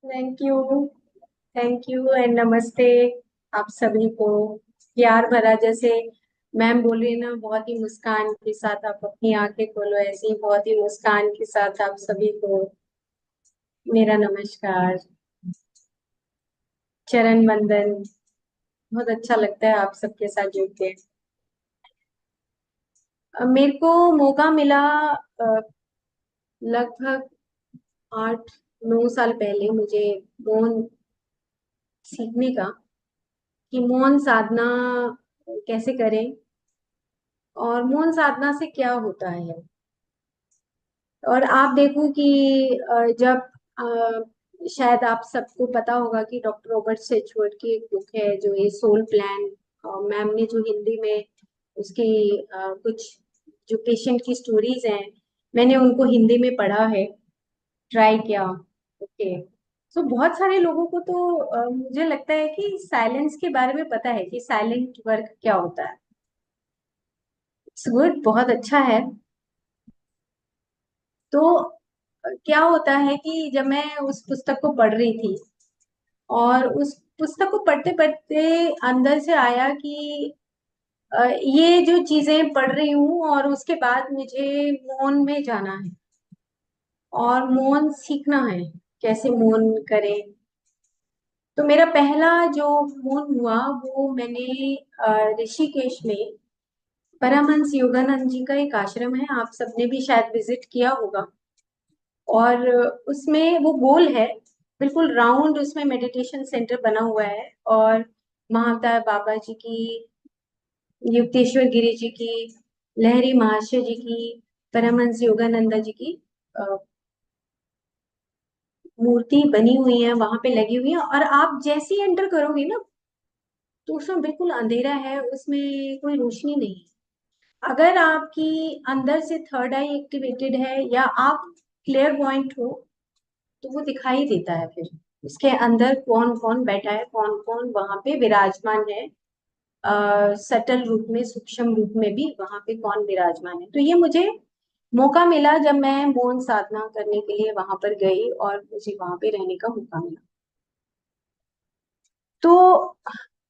Thank you. Thank you and नमस्ते आप सभी को। प्यार भरा जैसे मैम बोली ना, बहुत ही मुस्कान के साथ आप अपनी आंखें खोलो, ऐसे ही बहुत ही मुस्कान के साथ आप सभी को मेरा नमस्कार, चरण वंदन। बहुत अच्छा लगता है आप सबके साथ जुड़ के। मेरे को मौका मिला लगभग 8-9 साल पहले मुझे मौन सीखने का, कि मौन साधना कैसे करें और मौन साधना से क्या होता है। और आप देखो कि जब शायद आप सबको पता होगा कि डॉक्टर रॉबर्ट सेचवर्ट की एक बुक है जो ये सोल प्लान, मैम ने जो हिंदी में उसकी कुछ जो पेशेंट की स्टोरीज हैं, मैंने उनको हिंदी में पढ़ा है, ट्राई किया। ओके। सो बहुत सारे लोगों को तो मुझे लगता है कि साइलेंस के बारे में पता है कि साइलेंट वर्क क्या होता है। इट्स गुड, बहुत अच्छा है। तो क्या होता है कि जब मैं उस पुस्तक को पढ़ रही थी और उस पुस्तक को पढ़ते पढ़ते अंदर से आया कि ये जो चीजें पढ़ रही हूँ और उसके बाद मुझे मौन में जाना है और मौन सीखना है, कैसे मौन करें। तो मेरा पहला जो मौन हुआ वो मैंने ऋषिकेश में परमहंस योगानंद जी का एक आश्रम है, आप सबने भी शायद विजिट किया होगा। और उसमें वो गोल है, बिल्कुल राउंड, उसमें मेडिटेशन सेंटर बना हुआ है। और महावतार बाबा जी की, युक्तेश्वर गिरी जी की, लहरी महाशय जी की, परमहंस योगानंदा जी की अ, मूर्ति बनी हुई है, वहां पे लगी हुई है। और आप जैसे ही एंटर करोगे ना, तो उसमें बिल्कुल अंधेरा है, उसमें कोई रोशनी नहीं है। अगर आपकी अंदर से थर्ड आई एक्टिवेटेड है या आप क्लियर पॉइंट हो, तो वो दिखाई देता है फिर उसके अंदर कौन कौन बैठा है, कौन कौन वहां पे विराजमान है। सटल रूप में, सूक्ष्म रूप में भी वहां पे कौन विराजमान है। तो ये मुझे मौका मिला जब मैं मौन साधना करने के लिए वहां पर गई और मुझे वहां पे रहने का मौका मिला। तो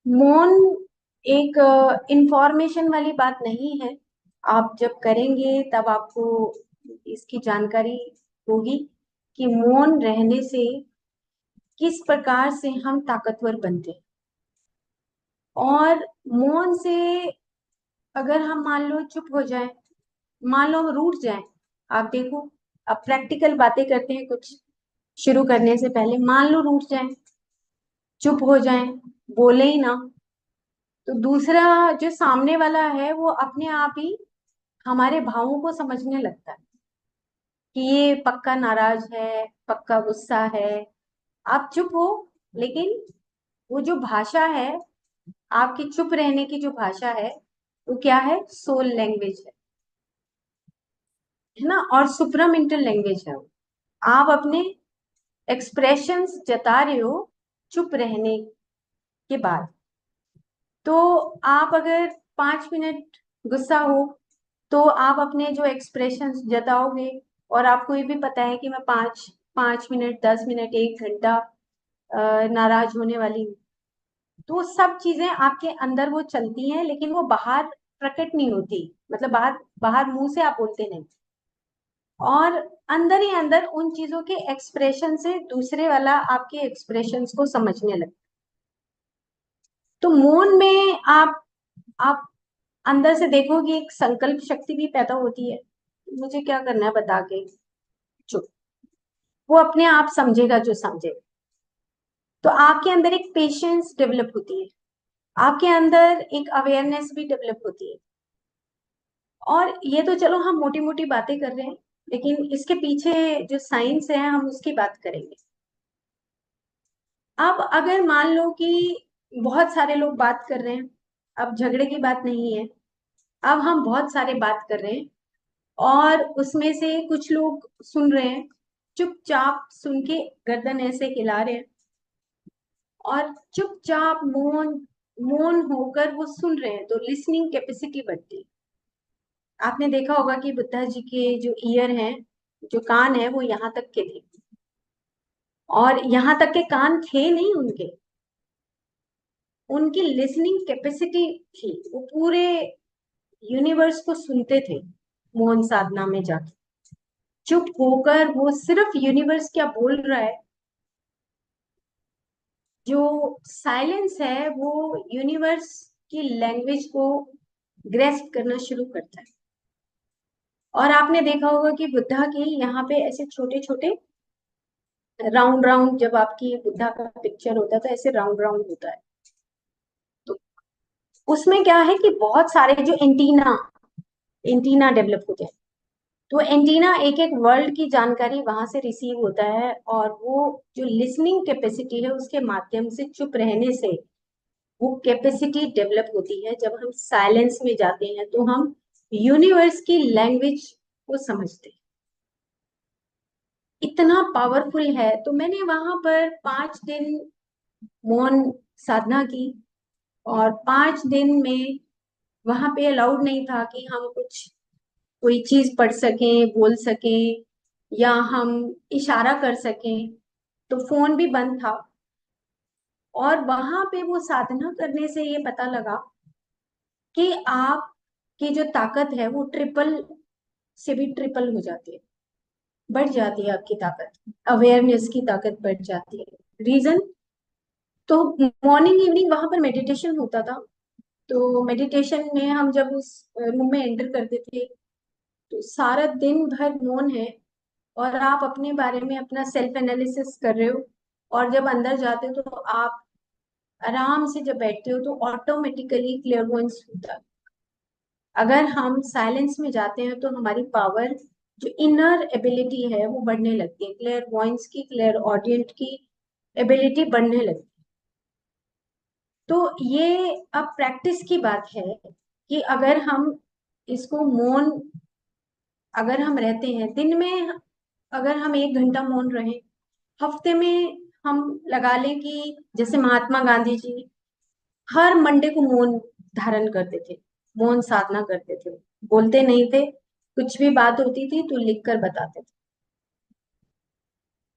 मौन एक इंफॉर्मेशन वाली बात नहीं है। आप जब करेंगे तब आपको इसकी जानकारी होगी कि मौन रहने से किस प्रकार से हम ताकतवर बनते हैं। और मौन से अगर हम मान लो चुप हो जाएं, मान लो हम रूठ जाएं, आप देखो, अब प्रैक्टिकल बातें करते हैं कुछ शुरू करने से पहले। मान लो रूठ जाएं, चुप हो जाएं, बोले ही ना, तो दूसरा जो सामने वाला है वो अपने आप ही हमारे भावों को समझने लगता है कि ये पक्का नाराज है, पक्का गुस्सा है। आप चुप हो, लेकिन वो जो भाषा है, आपकी चुप रहने की जो भाषा है, वो क्या है? सोल लैंग्वेज है ना, और सुप्रामेंटल लैंग्वेज है वो। आप अपने एक्सप्रेशंस जता रहे हो चुप रहने के बाद। तो आप अगर 5 मिनट गुस्सा हो, तो आप अपने जो एक्सप्रेशंस जताओगे, और आपको ये भी पता है कि मैं 5 5 मिनट, 10 मिनट, 1 घंटा नाराज होने वाली हूँ। तो वो सब चीजें आपके अंदर वो चलती हैं, लेकिन वो बाहर प्रकट नहीं होती, मतलब बाहर बाहर मुंह से आप बोलते नहीं। और अंदर ही अंदर उन चीजों के एक्सप्रेशन से दूसरे वाला आपके एक्सप्रेशंस को समझने लगता। तो मौन में आप अंदर से देखोगे एक संकल्प शक्ति भी पैदा होती है, मुझे क्या करना है बता के चुप। वो अपने आप समझेगा जो समझेगा। तो आपके अंदर एक पेशेंस डेवलप होती है, आपके अंदर एक अवेयरनेस भी डेवलप होती है। और ये तो चलो हम मोटी मोटी बातें कर रहे हैं, लेकिन इसके पीछे जो साइंस है हम उसकी बात करेंगे। अब अगर मान लो कि बहुत सारे लोग बात कर रहे हैं, अब झगड़े की बात नहीं है, अब हम बहुत सारे बात कर रहे हैं और उसमें से कुछ लोग सुन रहे हैं, चुपचाप सुन के गर्दन ऐसे हिला रहे हैं और चुपचाप मौन मौन होकर वो सुन रहे हैं, तो लिसनिंग कैपेसिटी बढ़ती है। आपने देखा होगा कि बुद्धा जी के जो ईयर हैं, जो कान है, वो यहाँ तक के थे। और यहाँ तक के कान थे नहीं उनके, उनकी लिसनिंग कैपेसिटी थी, वो पूरे यूनिवर्स को सुनते थे मौन साधना में जाके। चुप होकर वो सिर्फ यूनिवर्स क्या बोल रहा है, जो साइलेंस है वो यूनिवर्स की लैंग्वेज को ग्रेस्प करना शुरू करता है। और आपने देखा होगा कि बुद्धा की यहाँ पे ऐसे छोटे छोटे राउंड राउंड, जब आपकी बुद्धा का पिक्चर होता है तो ऐसे राउंड राउंड होता है, तो उसमें क्या है कि बहुत सारे जो एंटीना एंटीना डेवलप होते हैं, तो एंटीना एक एक वर्ल्ड की जानकारी वहां से रिसीव होता है, और वो जो लिसनिंग कैपेसिटी है उसके माध्यम से चुप रहने से वो कैपेसिटी डेवलप होती है। जब हम साइलेंस में जाते हैं तो हम यूनिवर्स की लैंग्वेज को समझते हैं। इतना पावरफुल है। तो मैंने वहां पर 5 दिन मौन साधना की, और 5 दिन में वहां पे अलाउड नहीं था कि हम कुछ कोई चीज पढ़ सकें, बोल सकें, या हम इशारा कर सकें, तो फोन भी बंद था। और वहां पे वो साधना करने से ये पता लगा कि आपकी जो ताकत है वो ट्रिपल से भी ट्रिपल हो जाती है, बढ़ जाती है आपकी ताकत, अवेयरनेस की ताकत बढ़ जाती है। रीजन, तो मॉर्निंग इवनिंग वहां पर मेडिटेशन होता था। तो मेडिटेशन में हम जब उस रूम में एंटर करते थे तो सारा दिन भर मौन है, और आप अपने बारे में अपना सेल्फ एनालिसिस कर रहे हो। और जब अंदर जाते हो तो आप आराम से जब बैठते हो तो ऑटोमेटिकली क्लियरवॉइंस होता है। अगर हम साइलेंस में जाते हैं तो हमारी पावर, जो इनर एबिलिटी है वो बढ़ने लगती है, क्लियर वॉइस की, क्लियर ऑडियंट की एबिलिटी बढ़ने लगती है। तो ये अब प्रैक्टिस की बात है कि अगर हम इसको मौन, अगर हम रहते हैं दिन में, अगर हम 1 घंटा मौन रहे, हफ्ते में हम लगा लें कि जैसे महात्मा गांधी जी हर मंडे को मौन धारण करते थे, मौन साधना करते थे, बोलते नहीं थे, कुछ भी बात होती थी तो लिख कर बताते थे।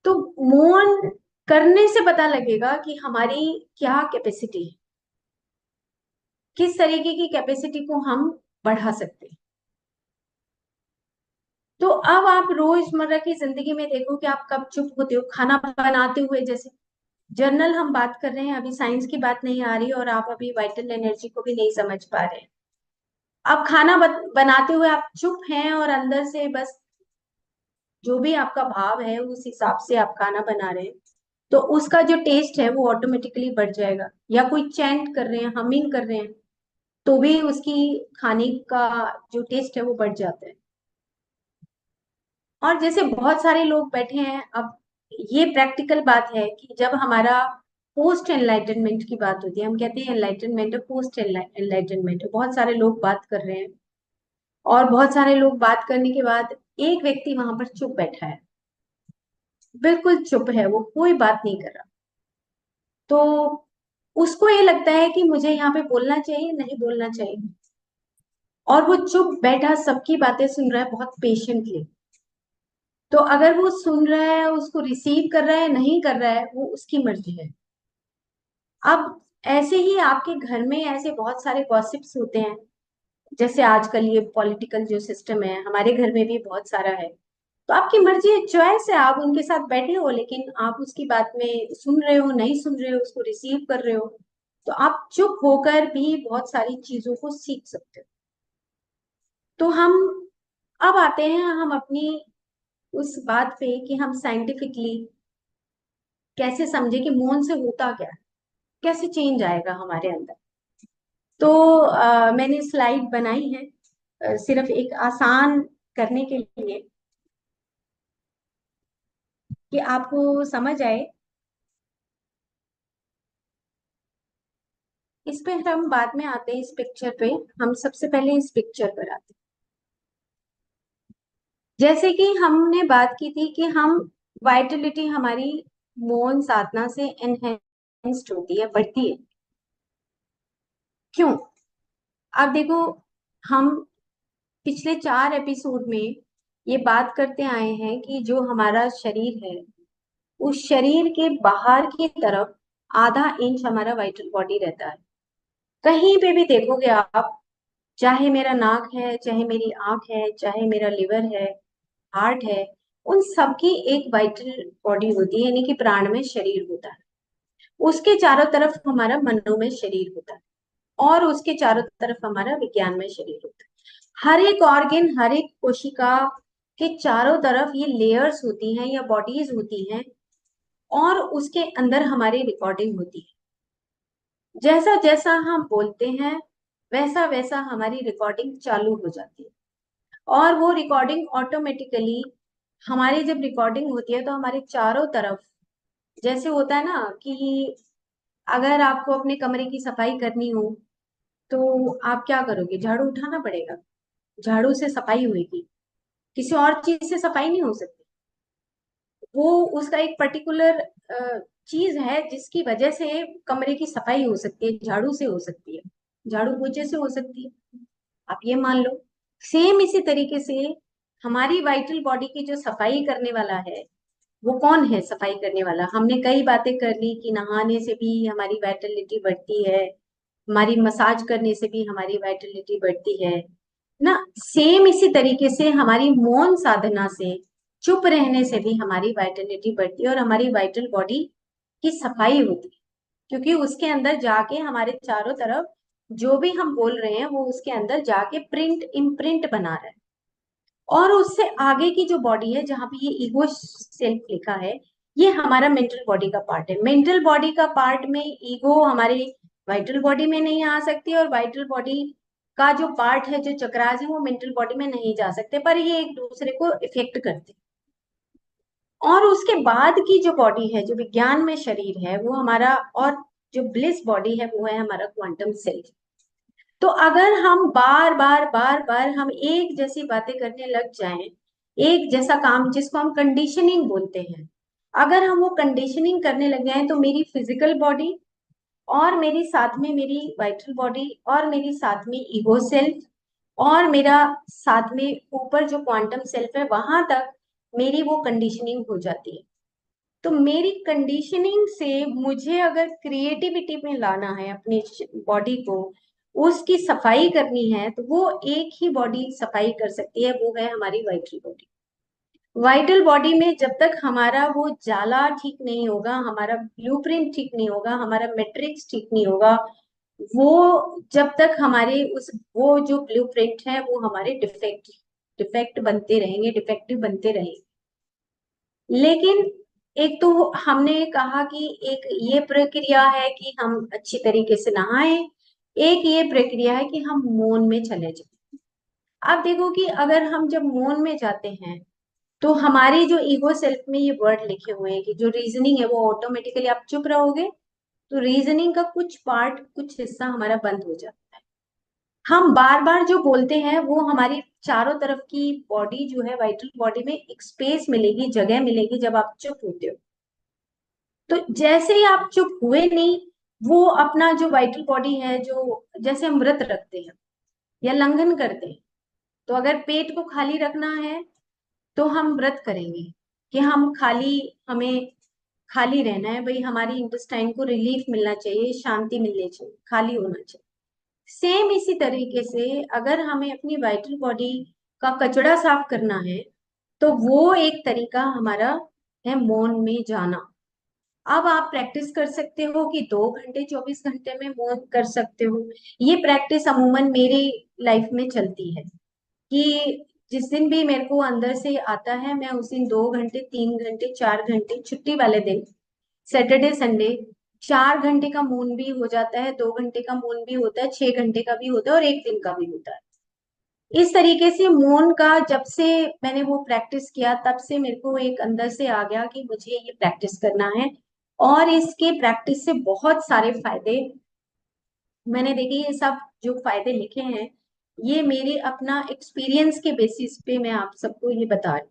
तो मौन करने से पता लगेगा कि हमारी क्या कैपेसिटी है, किस तरीके की कैपेसिटी को हम बढ़ा सकते हैं। तो अब आप रोजमर्रा की जिंदगी में देखो कि आप कब चुप होते हो, खाना बनाते हुए, जैसे जर्नल हम बात कर रहे हैं, अभी साइंस की बात नहीं आ रही और आप अभी वाइटल एनर्जी को भी नहीं समझ पा रहे हैं। अब खाना बनाते हुए आप चुप हैं और अंदर से बस जो भी आपका भाव है उस हिसाब से आप खाना बना रहे हैं, तो उसका जो टेस्ट है वो ऑटोमेटिकली बढ़ जाएगा। या कोई चैंट कर रहे हैं, हमिंग कर रहे हैं, तो भी उसकी खाने का जो टेस्ट है वो बढ़ जाता है। और जैसे बहुत सारे लोग बैठे हैं, अब ये प्रैक्टिकल बात है कि जब हमारा पोस्ट एनलाइटनमेंट की बात होती है, हम कहते हैं एनलाइटनमेंट, पोस्ट एनलाइटनमेंट, बहुत सारे लोग बात कर रहे हैं, और बहुत सारे लोग बात करने के बाद एक व्यक्ति वहां पर चुप बैठा है, बिल्कुल चुप है, वो कोई बात नहीं कर रहा। तो उसको ये लगता है कि मुझे यहाँ पे बोलना चाहिए, नहीं बोलना चाहिए, और वो चुप बैठा सबकी बातें सुन रहा है बहुत पेशेंटली। तो अगर वो सुन रहा है, उसको रिसीव कर रहा है, नहीं कर रहा है, वो उसकी मर्जी है। अब ऐसे ही आपके घर में ऐसे बहुत सारे गॉसिप्स होते हैं, जैसे आजकल ये पॉलिटिकल जो सिस्टम है हमारे घर में भी बहुत सारा है। तो आपकी मर्जी है, चॉइस है, आप उनके साथ बैठे हो, लेकिन आप उसकी बात में सुन रहे हो, नहीं सुन रहे हो, उसको रिसीव कर रहे हो, तो आप चुप होकर भी बहुत सारी चीजों को सीख सकते हो। तो हम अब आते हैं हम अपनी उस बात पे कि हम साइंटिफिकली कैसे समझे कि मौन से होता क्या है, कैसे चेंज आएगा हमारे अंदर। तो मैंने स्लाइड बनाई है सिर्फ एक आसान करने के लिए, कि आपको समझ आए। इस पे हम बाद में आते हैं, इस पिक्चर पे। हम सबसे पहले इस पिक्चर पर आते हैं। जैसे कि हमने बात की थी कि हम वाइटलिटी हमारी मौन साधना से एनहेंस्ड होती है, बढ़ती है। क्यों? अब देखो, हम पिछले 4 एपिसोड में ये बात करते आए हैं कि जो हमारा शरीर है उस शरीर के बाहर की तरफ आधा इंच हमारा वाइटल बॉडी रहता है। कहीं पे भी देखोगे आप, चाहे मेरा नाक है, चाहे मेरी आंख है, चाहे मेरा लिवर है, हार्ट है, उन सबकी एक वाइटल बॉडी होती है, यानी कि प्राणमय शरीर होता है। उसके चारों तरफ हमारा मनोमय शरीर होता है और उसके चारों तरफ हमारा विज्ञानमय शरीर होता है। हर एक ऑर्गन, हर एक कोशिका के चारों तरफ ये लेयर्स होती हैं या बॉडीज होती हैं और उसके अंदर हमारी रिकॉर्डिंग होती है। जैसा जैसा हम बोलते हैं वैसा वैसा हमारी रिकॉर्डिंग चालू हो जाती है और वो रिकॉर्डिंग ऑटोमेटिकली, हमारी जब रिकॉर्डिंग होती है तो हमारे चारों तरफ, जैसे होता है ना कि अगर आपको अपने कमरे की सफाई करनी हो तो आप क्या करोगे, झाड़ू उठाना पड़ेगा, झाड़ू से सफाई होगी, किसी और चीज से सफाई नहीं हो सकती। वो उसका एक पर्टिकुलर चीज है जिसकी वजह से कमरे की सफाई हो सकती है, झाड़ू से हो सकती है, झाड़ू पोछे से हो सकती है, आप ये मान लो। सेम इसी तरीके से हमारी वाइटल बॉडी की जो सफाई करने वाला है, वो कौन है सफाई करने वाला? हमने कई बातें कर ली कि नहाने से भी हमारी वाइटलिटी बढ़ती है, हमारी मसाज करने से भी हमारी वाइटलिटी बढ़ती है ना। सेम इसी तरीके से हमारी मौन साधना से, चुप रहने से भी हमारी वाइटलिटी बढ़ती है और हमारी वाइटल बॉडी की सफाई होती है, क्योंकि उसके अंदर जाके हमारे चारों तरफ जो भी हम बोल रहे हैं वो उसके अंदर जाके प्रिंट इम्प्रिंट बना रहा है। और उससे आगे की जो बॉडी है जहाँ पे ये ईगो सेल्फ लिखा है, ये हमारा मेंटल बॉडी का पार्ट है। मेंटल बॉडी का पार्ट में ईगो हमारी वाइटल बॉडी में नहीं आ सकती और वाइटल बॉडी का जो पार्ट है, जो चक्रास है, वो मेंटल बॉडी में नहीं जा सकते, पर ये एक दूसरे को इफेक्ट करते हैं। और उसके बाद की जो बॉडी है, जो विज्ञान में शरीर है, वो हमारा, और जो ब्लिस बॉडी है वो है हमारा क्वांटम सेल्फ। तो अगर हम बार बार बार बार हम एक जैसी बातें करने लग जाएं, एक जैसा काम जिसको हम कंडीशनिंग बोलते हैं, अगर हम वो कंडीशनिंग करने लग जाएं तो मेरी फिजिकल बॉडी और मेरी साथ में मेरी वाइटल बॉडी और मेरी साथ में ईगो सेल्फ और मेरा साथ में ऊपर जो क्वांटम सेल्फ है, वहां तक मेरी वो कंडीशनिंग हो जाती है। तो मेरी कंडीशनिंग से मुझे अगर क्रिएटिविटी में लाना है अपनी बॉडी को, उसकी सफाई करनी है, तो वो एक ही बॉडी सफाई कर सकती है, वो है हमारी वाइटल बॉडी। वाइटल बॉडी में जब तक हमारा वो जाला ठीक नहीं होगा, हमारा ब्लूप्रिंट ठीक नहीं होगा, हमारा मैट्रिक्स ठीक नहीं होगा, वो जब तक हमारे उस वो जो ब्लूप्रिंट है वो हमारे डिफेक्ट डिफेक्ट बनते रहेंगे, डिफेक्टिव बनते रहेंगे। लेकिन एक तो हमने कहा कि एक ये प्रक्रिया है कि हम अच्छी तरीके से नहाएं, एक ये प्रक्रिया है कि हम मौन में चले जाएं। अब देखो कि अगर हम जब मौन में जाते हैं तो हमारी जो ईगो सेल्फ में ये वर्ड लिखे हुए हैं कि जो रीजनिंग है वो ऑटोमेटिकली, आप चुप रहोगे तो रीजनिंग का कुछ पार्ट, कुछ हिस्सा हमारा बंद हो जाता है। हम बार बार जो बोलते हैं वो हमारी चारों तरफ की बॉडी जो है, वाइटल बॉडी में एक स्पेस मिलेगी, जगह मिलेगी जब आप चुप होते हो। तो जैसे ही आप चुप हुए नहीं, वो अपना जो वाइटल बॉडी है, जो जैसे हम व्रत रखते हैं या लंघन करते हैं, तो अगर पेट को खाली रखना है तो हम व्रत करेंगे कि हम खाली, हमें खाली रहना है भाई, हमारी इंटेस्टाइन को रिलीफ मिलना चाहिए, शांति मिलनी चाहिए, खाली होना चाहिए। सेम इसी तरीके से अगर हमें अपनी वाइटल बॉडी का कचरा साफ करना है तो वो एक तरीका हमारा है मौन में जाना। अब आप प्रैक्टिस कर सकते हो कि 2 घंटे 24 घंटे में मौन कर सकते हो। ये प्रैक्टिस अमूमन मेरी लाइफ में चलती है कि जिस दिन भी मेरे को अंदर से आता है, मैं उस दिन 2 घंटे 3 घंटे 4 घंटे, छुट्टी वाले दिन सैटरडे संडे 4 घंटे का मौन भी हो जाता है, 2 घंटे का मौन भी होता है, 6 घंटे का भी होता है और एक दिन का भी होता है। इस तरीके से मौन का जब से मैंने वो प्रैक्टिस किया, तब से मेरे को एक अंदर से आ गया कि मुझे ये प्रैक्टिस करना है। और इसके प्रैक्टिस से बहुत सारे फायदे मैंने देखे। ये सब जो फायदे लिखे हैं, ये मेरे अपना एक्सपीरियंस के बेसिस पे मैं आप सबको ये बता रही।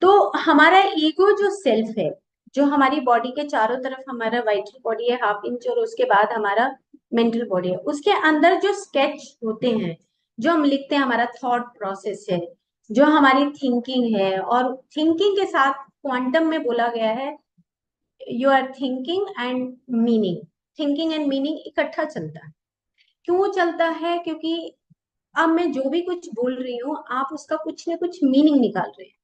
तो हमारा ईगो जो सेल्फ है, जो हमारी बॉडी के चारों तरफ हमारा वाइटल बॉडी है 1/2 इंच, और उसके बाद हमारा मेंटल बॉडी है, उसके अंदर जो स्केच होते हैं, जो हम लिखते हैं, हमारा थॉट प्रोसेस है, जो हमारी थिंकिंग है, और थिंकिंग के साथ क्वांटम में बोला गया है you are thinking and meaning, thinking and meaning इकट्ठा चलता है। क्यों चलता है? क्योंकि अब मैं जो भी कुछ बोल रही हूँ आप उसका कुछ ना कुछ मीनिंग निकाल रहे हैं।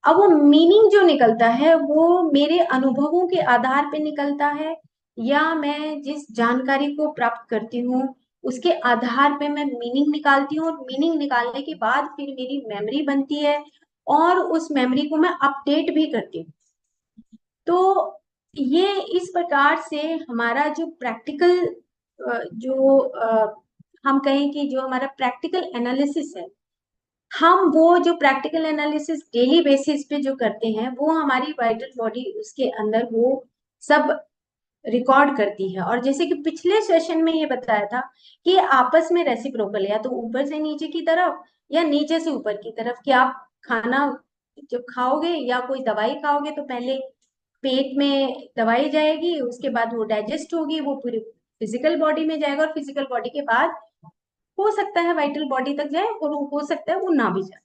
अब वो मीनिंग जो निकलता है वो मेरे अनुभवों के आधार पे निकलता है, या मैं जिस जानकारी को प्राप्त करती हूँ उसके आधार पे मैं मीनिंग निकालती हूँ, और मीनिंग निकालने के बाद फिर मेरी मेमोरी बनती है और उस मेमोरी को मैं अपडेट भी करती हूँ। तो ये इस प्रकार से हमारा जो प्रैक्टिकल जो हम कहें कि जो हमारा प्रैक्टिकल एनालिसिस है, हम वो जो प्रैक्टिकल एनालिसिस डेली बेसिस पे जो करते हैं वो हमारी वाइटल बॉडी उसके अंदर वो सब रिकॉर्ड करती है। और जैसे कि पिछले सेशन में ये बताया था कि आपस में रेसिप्रोकल, या तो ऊपर से नीचे की तरफ या नीचे से ऊपर की तरफ, कि आप खाना जब खाओगे या कोई दवाई खाओगे तो पहले पेट में दवाई जाएगी, उसके बाद वो डाइजेस्ट होगी, वो पूरी फिजिकल बॉडी में जाएगा, और फिजिकल बॉडी के बाद हो सकता है वाइटल बॉडी तक जाए और हो सकता है वो ना भी जाए।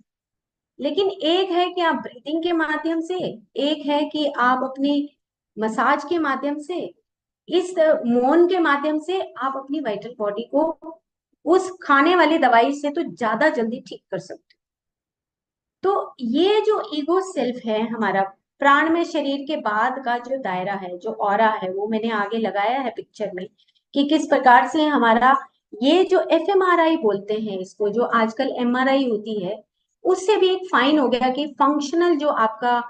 लेकिन एक है कि आप ब्रीथिंग के माध्यम से, एक है कि आप अपनी मसाज के माध्यम से, इस मौन के माध्यम से आप अपनी वाइटल बॉडी को उस खाने वाली दवाई से तो ज्यादा जल्दी ठीक कर सकते हो। तो ये जो ईगो सेल्फ है हमारा, प्राण में शरीर के बाद का जो दायरा है, जो ऑरा है, वो मैंने आगे लगाया है पिक्चर में कि किस प्रकार से हमारा ये जो एफएमआरआई बोलते हैं इसको, जो आजकल एमआरआई होती है, उससे भी एक फाइन हो गया कि फंक्शनल जो आपका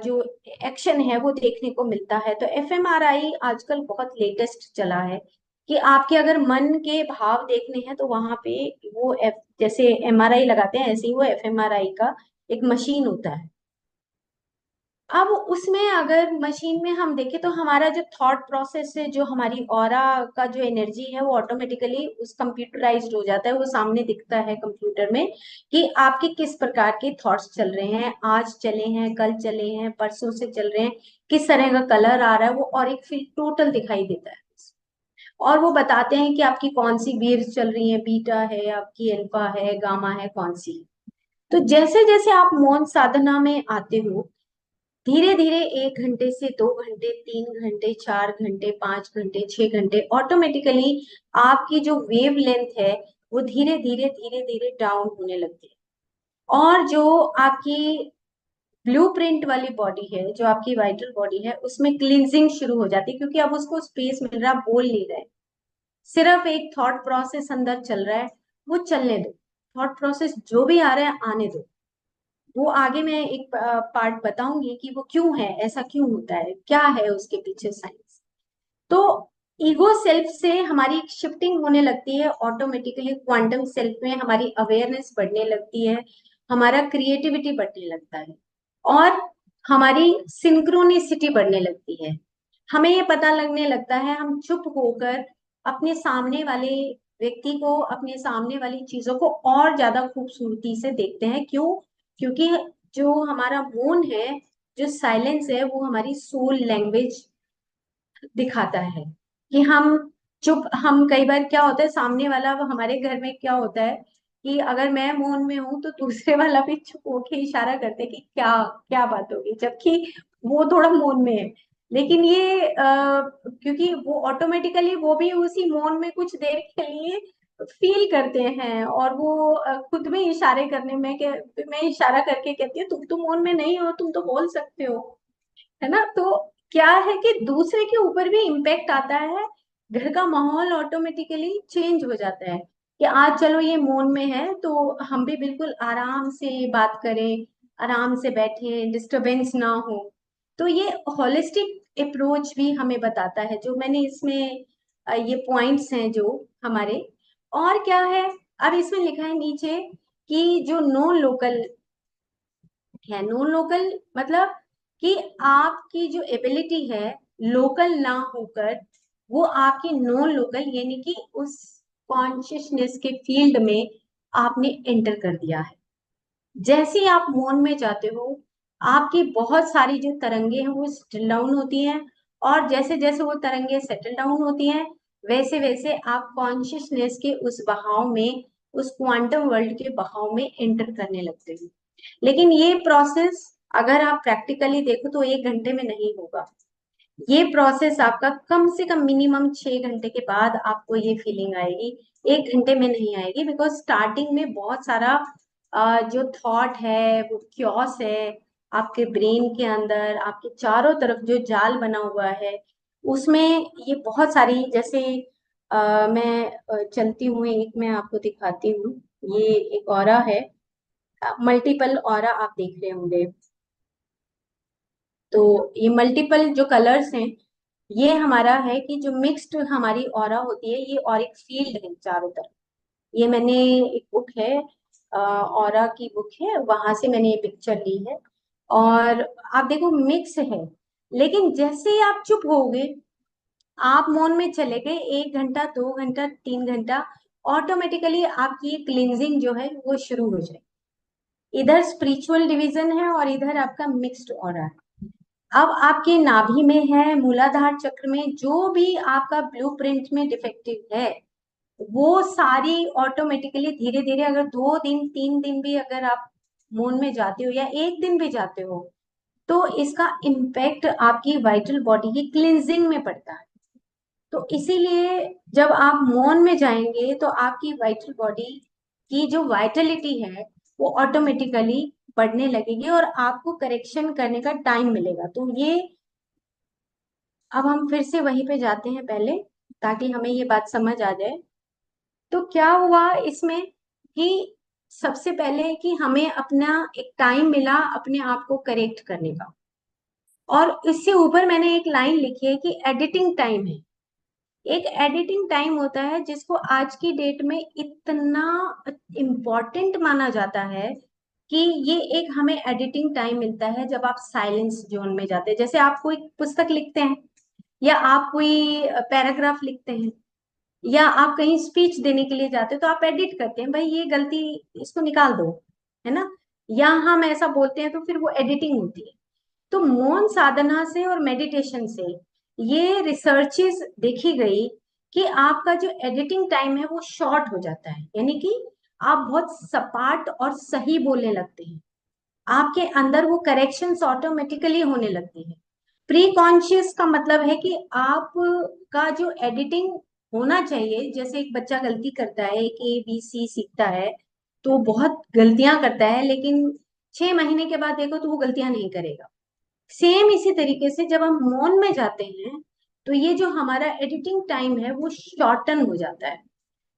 जो एक्शन है वो देखने को मिलता है। तो एफएमआरआई आजकल बहुत लेटेस्ट चला है कि आपके अगर मन के भाव देखने हैं तो वहां पे वो जैसे एमआरआई लगाते हैं ऐसे ही वो एफएमआरआई का एक मशीन होता है। अब उसमें अगर मशीन में हम देखें तो हमारा जो थॉट प्रोसेस है, जो हमारी ऑरा का जो एनर्जी है वो ऑटोमेटिकली उस कंप्यूटराइज्ड हो जाता है, वो सामने दिखता है कंप्यूटर में कि आपके किस प्रकार के थॉट्स चल रहे हैं, आज चले हैं, कल चले हैं, परसों से चल रहे हैं, किस तरह का कलर आ रहा है, वो और एक फिर टोटल दिखाई देता है। और वो बताते हैं कि आपकी कौन सी वेव्स चल रही है, बीटा है, आपकी अल्फा है, गामा है, कौन सी। तो जैसे जैसे आप मौन साधना में आते हो, धीरे धीरे 1 घंटे से 2 घंटे, 3 घंटे, 4 घंटे, 5 घंटे, 6 घंटे, ऑटोमेटिकली आपकी जो वेव लेंथ है वो धीरे धीरे धीरे धीरे डाउन होने लगती है। और जो आपकी ब्लूप्रिंट वाली बॉडी है, जो आपकी वाइटल बॉडी है, उसमें क्लींजिंग शुरू हो जाती है, क्योंकि अब उसको स्पेस मिल रहा, बोल नहीं रहे, सिर्फ एक थॉट प्रोसेस अंदर चल रहा है, वो चलने दो, थॉट प्रोसेस जो भी आ रहा है आने दो। वो आगे मैं एक पार्ट बताऊंगी कि वो क्यों है, ऐसा क्यों होता है, क्या है उसके पीछे साइंस। तो ईगो सेल्फ से हमारी शिफ्टिंग होने लगती है ऑटोमेटिकली, क्वांटम सेल्फ में हमारी अवेयरनेस बढ़ने लगती है, हमारा क्रिएटिविटी बढ़ने लगता है, और हमारी सिंक्रोनिसिटी बढ़ने लगती है। हमें ये पता लगने लगता है, हम चुप होकर अपने सामने वाले व्यक्ति को, अपने सामने वाली चीजों को और ज्यादा खूबसूरती से देखते हैं। क्यों? क्योंकि जो हमारा मौन है, जो साइलेंस है, वो हमारी सोल लैंग्वेज दिखाता है कि हम चुप, हम कई बार क्या होता है, सामने वाला, हमारे घर में क्या होता है कि अगर मैं मौन में हूं तो दूसरे वाला भी चुप होके इशारा करते हैं कि क्या क्या बात होगी, जबकि वो थोड़ा मौन में है। लेकिन ये क्योंकि वो ऑटोमेटिकली वो भी उसी मौन में कुछ देर के लिए फील करते हैं, और वो खुद में इशारे करने में, मैं इशारा करके कहती हूँ तुम तो मौन में नहीं हो, तुम तो बोल सकते हो, है ना। तो क्या है कि दूसरे के ऊपर भी इम्पेक्ट आता है, घर का माहौल ऑटोमेटिकली चेंज हो जाता है कि आज चलो ये मौन में है तो हम भी बिल्कुल आराम से बात करें, आराम से बैठे, डिस्टरबेंस ना हो। तो ये होलिस्टिक अप्रोच भी हमें बताता है, जो मैंने इसमें ये पॉइंट्स हैं जो हमारे। और क्या है, अब इसमें लिखा है नीचे कि जो नॉन लोकल है, नॉन लोकल मतलब कि आपकी जो एबिलिटी है लोकल ना होकर, वो आपकी नॉन लोकल, यानी कि उस कॉन्शियसनेस के फील्ड में आपने एंटर कर दिया है। जैसे ही आप मौन में जाते हो, आपकी बहुत सारी जो तरंगे हैं वो सेटल डाउन होती हैं, और जैसे जैसे वो तरंगे सेटल डाउन होती हैं वैसे वैसे आप कॉन्शियसनेस के उस बहाव में, उस क्वांटम वर्ल्ड के बहाव में एंटर करने लगते हो। लेकिन ये प्रोसेस अगर आप प्रैक्टिकली देखो तो 1 घंटे में नहीं होगा। ये प्रोसेस आपका कम से कम मिनिमम 6 घंटे के बाद आपको ये फीलिंग आएगी, 1 घंटे में नहीं आएगी। बिकॉज स्टार्टिंग में बहुत सारा जो थॉट है, वो क्योस है आपके ब्रेन के अंदर, आपके चारों तरफ जो जाल बना हुआ है उसमें ये बहुत सारी, जैसे मैं चलती हूँ, एक मैं आपको दिखाती हूँ। ये एक ऑरा है, मल्टीपल ऑरा आप देख रहे होंगे। तो ये मल्टीपल जो कलर्स हैं, ये हमारा है कि जो मिक्स्ड हमारी ऑरा होती है, ये और एक फील्ड है चारों तरफ। ये मैंने एक बुक है, ऑरा की बुक है, वहां से मैंने ये पिक्चर ली है। और आप देखो मिक्स है, लेकिन जैसे ही आप चुप होगे, आप मौन में चले गए, 1 घंटा 2 घंटा 3 घंटा, ऑटोमेटिकली आपकी क्लिनजिंग जो है वो शुरू हो जाए। इधर स्पिरिचुअल डिवीजन है और इधर आपका मिक्स्ड ऑरा है। अब आपके नाभि में है, मूलाधार चक्र में जो भी आपका ब्लूप्रिंट में डिफेक्टिव है, वो सारी ऑटोमेटिकली धीरे धीरे, अगर 2 दिन 3 दिन भी अगर आप मौन में जाते हो या 1 दिन भी जाते हो, तो इसका इम्पैक्ट आपकी वाइटल बॉडी की क्लिनजिंग में पड़ता है। तो इसीलिए जब आप मौन में जाएंगे तो आपकी वाइटल बॉडी की जो वाइटलिटी है वो ऑटोमेटिकली बढ़ने लगेगी और आपको करेक्शन करने का टाइम मिलेगा। तो ये, अब हम फिर से वहीं पे जाते हैं पहले, ताकि हमें ये बात समझ आ जाए। तो क्या हुआ इसमें कि सबसे पहले कि हमें अपना एक टाइम मिला अपने आप को करेक्ट करने का, और इससे ऊपर मैंने एक लाइन लिखी है कि एडिटिंग टाइम है। एक एडिटिंग टाइम होता है जिसको आज की डेट में इतना इम्पोर्टेंट माना जाता है कि ये एक हमें एडिटिंग टाइम मिलता है जब आप साइलेंस जोन में जाते हैं। जैसे आप कोई पुस्तक लिखते हैं या आप कोई पैराग्राफ लिखते हैं या आप कहीं स्पीच देने के लिए जाते हो, तो आप एडिट करते हैं, भाई ये गलती, इसको निकाल दो, है ना। या हम ऐसा बोलते हैं तो फिर वो एडिटिंग होती है। तो मौन साधना से और मेडिटेशन से ये रिसर्चेस देखी गई कि आपका जो एडिटिंग टाइम है वो शॉर्ट हो जाता है, यानी कि आप बहुत सपाट और सही बोलने लगते हैं। आपके अंदर वो करेक्शंस ऑटोमेटिकली होने लगती है। प्री कॉन्शियस का मतलब है कि आप का जो एडिटिंग होना चाहिए, जैसे एक बच्चा गलती करता है, एक ABC सीखता है तो बहुत गलतियां करता है, लेकिन 6 महीने के बाद देखो तो वो गलतियां नहीं करेगा। सेम इसी तरीके से जब हम मौन में जाते हैं तो ये जो हमारा एडिटिंग टाइम है वो शॉर्टन हो जाता है।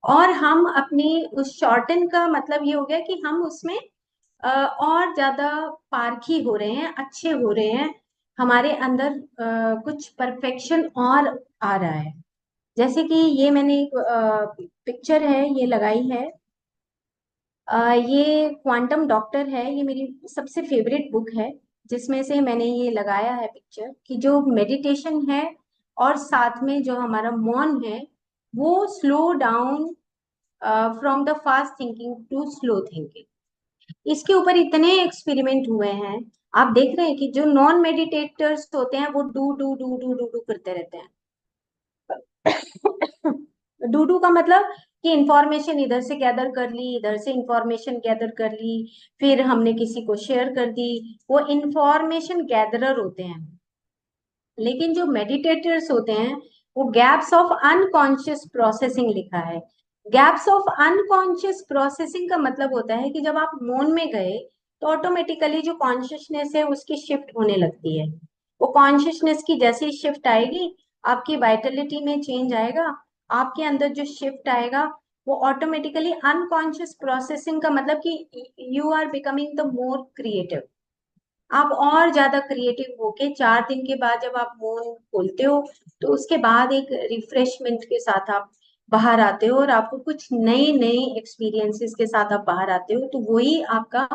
और हम अपनी उस शॉर्टन का मतलब ये हो गया कि हम उसमें और ज्यादा पारखी हो रहे हैं, अच्छे हो रहे हैं। हमारे अंदर कुछ परफेक्शन और आ रहा है। जैसे कि ये मैंने एक पिक्चर है ये लगाई है, ये क्वांटम डॉक्टर है, ये मेरी सबसे फेवरेट बुक है, जिसमें से मैंने ये लगाया है पिक्चर कि जो मेडिटेशन है और साथ में जो हमारा मौन है, वो slow down from the fast thinking to slow thinking. इसके ऊपर इतने एक्सपेरिमेंट हुए हैं। आप देख रहे हैं कि जो नॉन मेडिटेटर्स होते हैं वो do do do do do do करते रहते हैं। डूडू का मतलब कि इंफॉर्मेशन इधर से गैदर कर ली, इधर से इंफॉर्मेशन गैदर कर ली, फिर हमने किसी को शेयर कर दी, वो इंफॉर्मेशन गैदरर होते हैं। लेकिन जो मेडिटेटर्स होते हैं वो गैप्स ऑफ अनकॉन्शियस प्रोसेसिंग लिखा है। गैप्स ऑफ अनकॉन्शियस प्रोसेसिंग का मतलब होता है कि जब आप मौन में गए तो ऑटोमेटिकली जो कॉन्शियसनेस है उसकी शिफ्ट होने लगती है। वो कॉन्शियसनेस की जैसे ही शिफ्ट आएगी, आपकी वाइटलिटी में चेंज आएगा, आपके अंदर जो शिफ्ट आएगा वो ऑटोमेटिकली अनकॉन्शियस प्रोसेसिंग का मतलब कि you are becoming the more creative. आप और ज्यादा क्रिएटिव होके 4 दिन के बाद जब आप मौन खोलते हो तो उसके बाद एक रिफ्रेशमेंट के साथ आप बाहर आते हो और आपको कुछ नए नए एक्सपीरियंसेस के साथ आप बाहर आते हो, तो वही आपका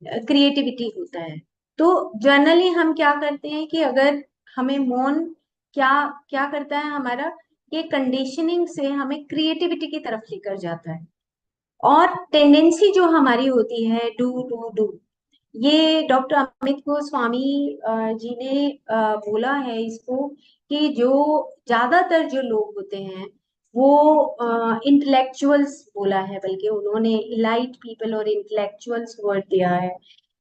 क्रिएटिविटी होता है। तो जनरली हम क्या करते हैं कि अगर हमें मौन क्या क्या करता है हमारा, ये कंडीशनिंग से हमें क्रिएटिविटी की तरफ लेकर जाता है। और टेंडेंसी जो हमारी होती है डू डू डू, ये डॉक्टर अमित गोस्वामी जी ने बोला है इसको कि जो ज्यादातर जो लोग होते हैं वो इंटेलेक्चुअल्स बोला है, बल्कि उन्होंने इलाइट पीपल और इंटेलेक्चुअल्स वर्ड दिया है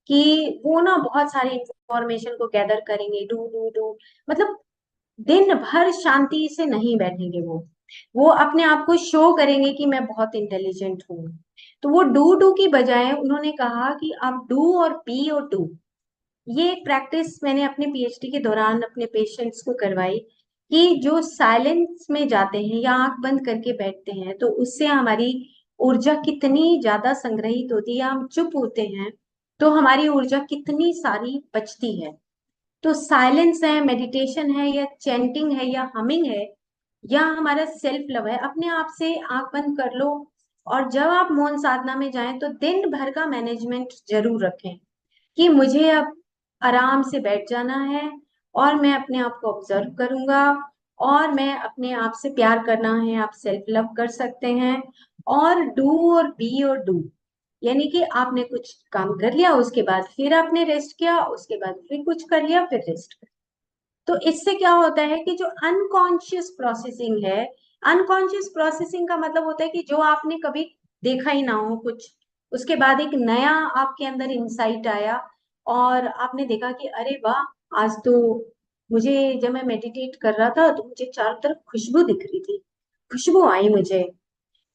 कि वो ना बहुत सारी इंफॉर्मेशन को गैदर करेंगे, डू डू डू, मतलब दिन भर शांति से नहीं बैठेंगे वो अपने आप को शो करेंगे कि मैं बहुत इंटेलिजेंट हूँ। तो वो डू डू की बजाय उन्होंने कहा कि आप डू और बी और डू। ये एक प्रैक्टिस मैंने अपने पीएचडी के दौरान अपने पेशेंट्स को करवाई कि जो साइलेंस में जाते हैं या आंख बंद करके बैठते हैं तो उससे हमारी ऊर्जा कितनी ज्यादा संग्रहित होती है, या हम चुप होते हैं तो हमारी ऊर्जा कितनी सारी बचती है। तो साइलेंस है, मेडिटेशन है, या चैंटिंग है, या हमिंग है, या हमारा सेल्फ लव है, अपने आप से आंख बंद कर लो और जब आप मौन साधना में जाएं तो दिन भर का मैनेजमेंट जरूर रखें कि मुझे अब आराम से बैठ जाना है और मैं अपने आप को ऑब्जर्व करूंगा और मैं अपने आप से प्यार करना है, आप सेल्फ लव कर सकते हैं। और डू और बी और डू, यानी कि आपने कुछ काम कर लिया, उसके बाद फिर आपने रेस्ट किया, उसके बाद फिर कुछ कर लिया, फिर रेस्ट। तो इससे क्या होता है कि जो अनकॉन्शियस प्रोसेसिंग है, अनकॉन्शियस प्रोसेसिंग का मतलब होता है कि जो आपने कभी देखा ही ना हो कुछ, उसके बाद एक नया आपके अंदर इंसाइट आया और आपने देखा कि अरे वाह, आज तो मुझे, जब मैं मेडिटेट कर रहा था तो मुझे चारों तरफ खुशबू दिख रही थी, खुशबू आई मुझे।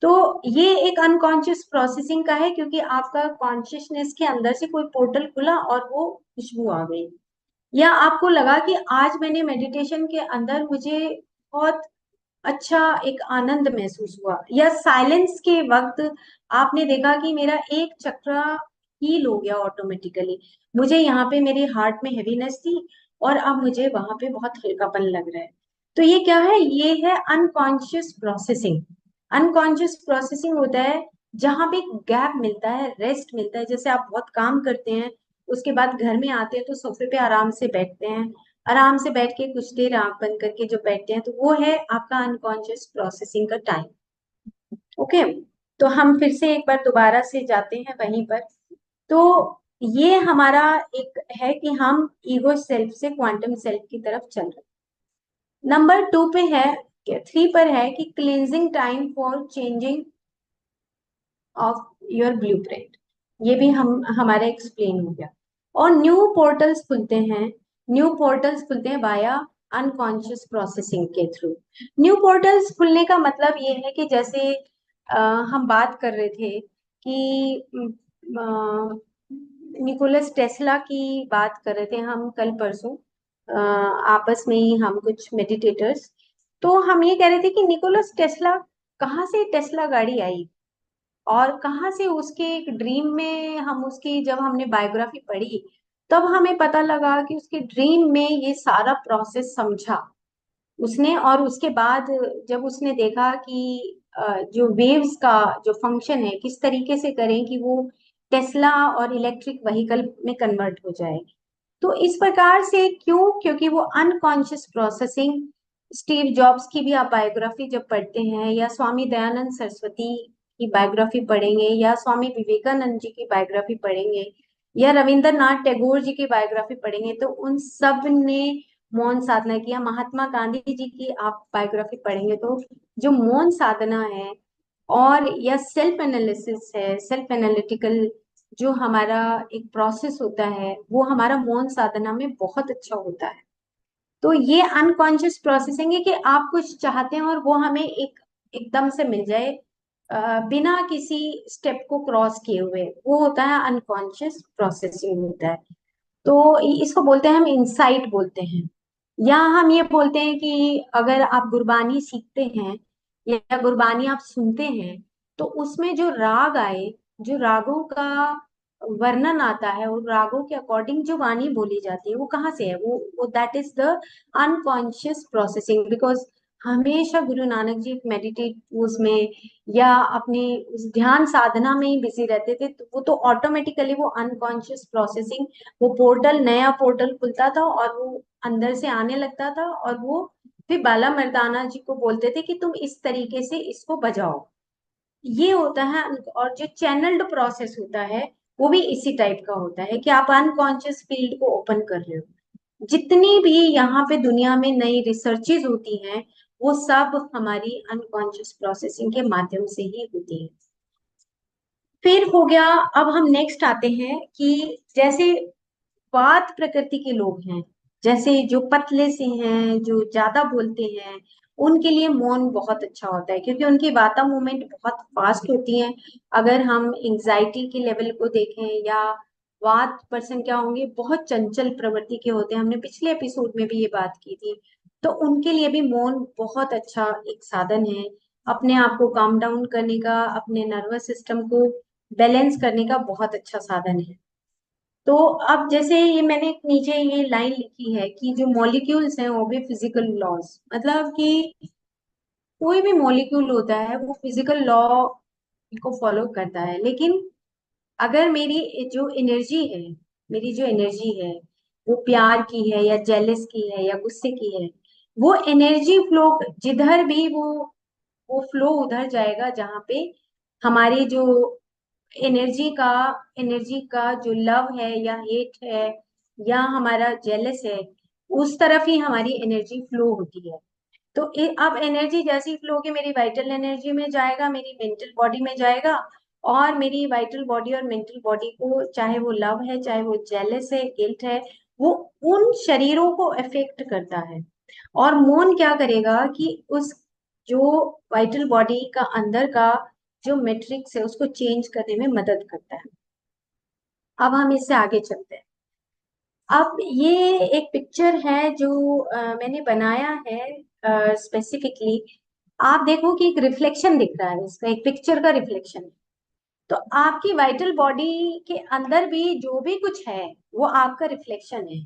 तो ये एक अनकॉन्शियस प्रोसेसिंग का है, क्योंकि आपका कॉन्शियसनेस के अंदर से कोई पोर्टल खुला और वो खुशबू आ गई। या आपको लगा कि आज मैंने मेडिटेशन के अंदर मुझे बहुत अच्छा एक आनंद महसूस हुआ, या साइलेंस के वक्त आपने देखा कि मेरा एक चक्र हील हो गया ऑटोमेटिकली, मुझे यहाँ पे मेरे हार्ट में हेवीनेस थी और अब मुझे वहां पे बहुत हल्कापन लग रहा है। तो ये क्या है? ये है अनकॉन्शियस प्रोसेसिंग। अनकॉन्शियस प्रोसेसिंग होता है जहां पे गैप मिलता है, रेस्ट मिलता है। जैसे आप बहुत काम करते हैं, उसके बाद घर में आते हैं तो सोफे पे आराम से बैठते हैं, आराम से बैठ के कुछ देर आंख बंद करके जो बैठते हैं, तो वो है आपका अनकॉन्शियस प्रोसेसिंग का टाइम। ओके, तो हम फिर से एक बार दोबारा से जाते हैं वहीं पर। तो ये हमारा एक है कि हम ईगो सेल्फ से क्वांटम सेल्फ की तरफ चल रहे हैं। नंबर 2 पे है, 3 पर है कि cleansing time for changing of your blueprint. ये भी हम हमारा एक्सप्लेन हो गया। और न्यू पोर्टल्स खुलते हैं, न्यू पोर्टल्स खुलते हैं वाया अनकॉन्शियस प्रोसेसिंग के थ्रू। न्यू पोर्टल्स खुलने का मतलब ये है कि जैसे हम बात कर रहे थे कि निकोलस टेस्ला की बात कर रहे थे हम कल परसों, आपस में ही हम कुछ मेडिटेटर्स। तो हम ये कह रहे थे कि निकोलस टेस्ला, कहाँ से टेस्ला गाड़ी आई और कहाँ से उसके एक ड्रीम में, हम उसकी जब हमने बायोग्राफी पढ़ी तब हमें पता लगा कि उसके ड्रीम में ये सारा प्रोसेस समझा उसने। और उसके बाद जब उसने देखा कि जो वेव्स का जो फंक्शन है किस तरीके से करें कि वो टेस्ला और इलेक्ट्रिक व्हीकल में कन्वर्ट हो जाए। तो इस प्रकार से क्यों? क्योंकि वो अनकॉन्शियस प्रोसेसिंग। स्टीव जॉब्स की भी आप बायोग्राफी जब पढ़ते हैं, या स्वामी दयानंद सरस्वती की बायोग्राफी पढ़ेंगे, या स्वामी विवेकानंद जी की बायोग्राफी पढ़ेंगे, या रविंद्रनाथ टैगोर जी की बायोग्राफी पढ़ेंगे, तो उन सब ने मौन साधना किया। महात्मा गांधी जी की आप बायोग्राफी पढ़ेंगे तो जो मौन साधना है और या सेल्फ एनालिसिस है, सेल्फ एनालिटिकल जो हमारा एक प्रोसेस होता है, वो हमारा मौन साधना में बहुत अच्छा होता है। तो ये अनकॉन्शियस प्रोसेसिंग है कि आप कुछ चाहते हैं और वो हमें एकदम से मिल जाए, बिना किसी स्टेप को क्रॉस किए हुए, वो होता है अनकॉन्शियस प्रोसेसिंग होता है। तो इसको बोलते हैं, हम इंसाइट बोलते हैं। या हम ये बोलते हैं कि अगर आप गुरबानी सीखते हैं या गुरबानी आप सुनते हैं तो उसमें जो राग आए, जो रागों का वर्णन आता है और रागों के अकॉर्डिंग जो वाणी बोली जाती है, वो कहाँ से है? वो that is the unconscious processing. Because हमेशा गुरु नानक जी मेडिटेट उसमें या अपनी उस ध्यान साधना में ही बिजी रहते थे, तो वो तो ऑटोमेटिकली वो अनकॉन्शियस प्रोसेसिंग, वो पोर्टल, नया पोर्टल खुलता था और वो अंदर से आने लगता था और वो फिर बाला मर्दाना जी को बोलते थे कि तुम इस तरीके से इसको बजाओ। ये होता है। और जो चैनल्ड प्रोसेस होता है वो भी इसी टाइप का होता है कि आप अनकॉन्शियस फील्ड को ओपन कर रहे हो। जितनी भी यहाँ पे दुनिया में नई रिसर्चेज होती हैं वो सब हमारी अनकॉन्शियस प्रोसेसिंग के माध्यम से ही होती है। फिर हो गया। अब हम नेक्स्ट आते हैं कि जैसे वात प्रकृति के लोग हैं, जैसे जो पतले से हैं, जो ज्यादा बोलते हैं, उनके लिए मौन बहुत अच्छा होता है, क्योंकि उनकी वाता मूवमेंट बहुत फास्ट होती है। अगर हम एंजाइटी के लेवल को देखें, या वात पर्सन क्या होंगे, बहुत चंचल प्रवृत्ति के होते हैं, हमने पिछले एपिसोड में भी ये बात की थी। तो उनके लिए भी मौन बहुत अच्छा एक साधन है, अपने आप को काम डाउन करने का, अपने नर्वस सिस्टम को बैलेंस करने का बहुत अच्छा साधन है। तो अब जैसे ये मैंने नीचे ये लाइन लिखी है कि जो मॉलिक्यूल्स हैं वो भी फिजिकल लॉज, मतलब कि कोई भी मॉलिक्यूल होता है वो फिजिकल लॉ को फॉलो करता है। लेकिन अगर मेरी जो एनर्जी है वो प्यार की है, या जेलस की है, या गुस्से की है, वो एनर्जी फ्लो जिधर भी वो फ्लो उधर जाएगा जहाँ पे हमारी जो एनर्जी का एनर्जी का जो लव है या हेट है, या हमारा जेलस है, उस तरफ ही हमारी एनर्जी फ्लो होती है। तो अब एनर्जी जैसी फ्लो होगी, मेरी वाइटल एनर्जी में जाएगा, मेरी मेंटल बॉडी में जाएगा, और मेरी वाइटल बॉडी और मेंटल बॉडी को, चाहे वो लव है, चाहे वो जेलस है, गिल्ट है, वो उन शरीरों को अफेक्ट करता है। और मौन क्या करेगा कि उस जो वाइटल बॉडी का अंदर का जो मैट्रिक्स है उसको चेंज करने में मदद करता है। अब हम इससे आगे चलते हैं। अब ये एक पिक्चर है जो मैंने बनाया है स्पेसिफिकली। आप देखो कि एक रिफ्लेक्शन दिख रहा है, इसका एक पिक्चर का रिफ्लेक्शन है। तो आपकी वाइटल बॉडी के अंदर भी जो भी कुछ है वो आपका रिफ्लेक्शन है।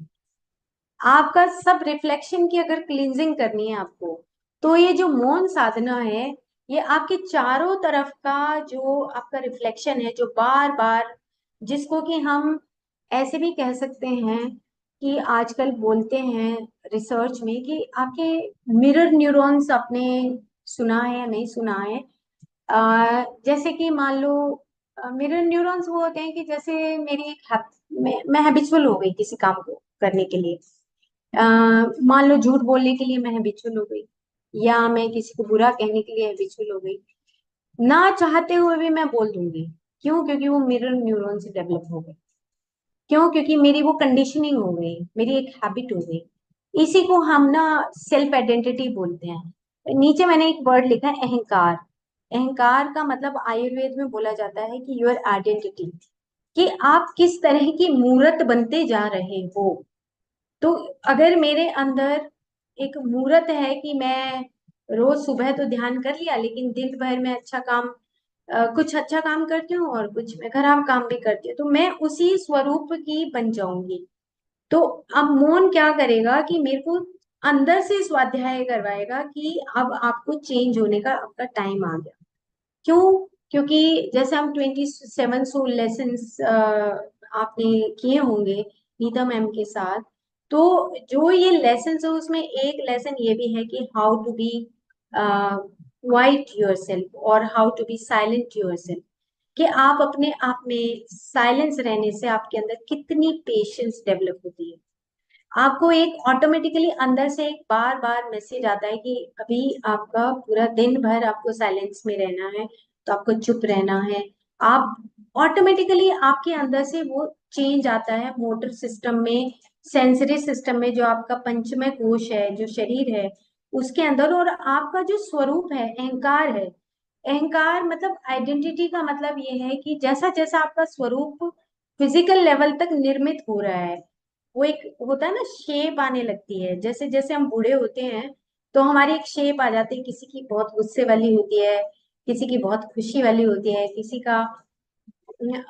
आपका सब रिफ्लेक्शन की अगर क्लींजिंग करनी है आपको, तो ये जो मौन साधना है, ये आपके चारों तरफ का जो आपका रिफ्लेक्शन है, जो बार बार, जिसको कि हम ऐसे भी कह सकते हैं कि आजकल बोलते हैं रिसर्च में कि आपके मिरर न्यूरॉन्स, आपने सुना है या नहीं सुना है? जैसे कि मान लो, मिरर न्यूरॉन्स वो होते हैं कि जैसे मेरी मैं हैबिचुअल हो गई किसी काम को करने के लिए। मान लो झूठ बोलने के लिए मैं हैबिचुअल हो गई, या मैं किसी को बुरा कहने के लिए हैबिचुअल हो गई, ना चाहते हुए भी मैं बोल दूंगी। क्यों? क्योंकि वो मिरर न्यूरॉन से डेवलप हो गए। क्यों? क्योंकि मेरी वो कंडीशनिंग हो गई, मेरी एक हैबिट हो गई। इसी को हम ना सेल्फ आइडेंटिटी बोलते हैं। नीचे मैंने एक वर्ड लिखा है, अहंकार। अहंकार का मतलब आयुर्वेद में बोला जाता है कि योर आइडेंटिटी, कि आप किस तरह की मूर्त बनते जा रहे हो। तो अगर मेरे अंदर एक मूर्त है कि मैं रोज सुबह तो ध्यान कर लिया, लेकिन दिन भर में अच्छा काम, कुछ अच्छा काम करती हूँ और कुछ मैं खराब काम भी करती हूँ, तो मैं उसी स्वरूप की बन जाऊंगी। तो अब मौन क्या करेगा कि मेरे को अंदर से स्वाध्याय करवाएगा कि अब आपको चेंज होने का आपका टाइम आ गया। क्यों? क्योंकि जैसे हम 27 सोल लेसन आपने किए होंगे नीता मैम के साथ, तो जो ये लेसन है उसमें एक लेसन ये भी है कि how to be quite yourself, और how to be silent yourself, कि आप अपने आप में साइलेंस रहने से आपके अंदर कितनी पेशेंस डेवलप होती है। आपको एक ऑटोमेटिकली अंदर से एक बार बार मैसेज आता है कि अभी आपका पूरा दिन भर आपको साइलेंस में रहना है, तो आपको चुप रहना है। आप ऑटोमेटिकली आपके अंदर से वो चेंज आता है मोटर सिस्टम में, सेंसरी सिस्टम में, जो आपका पंचमय कोश है, जो शरीर है उसके अंदर। और आपका जो स्वरूप है, अहंकार है, अहंकार मतलब आइडेंटिटी का मतलब ये है कि जैसा जैसा आपका स्वरूप फिजिकल लेवल तक निर्मित हो रहा है, वो एक होता है ना, शेप आने लगती है। जैसे जैसे हम बूढ़े होते हैं तो हमारी एक शेप आ जाती है, किसी की बहुत गुस्से वाली होती है, किसी की बहुत खुशी वाली होती है, किसी का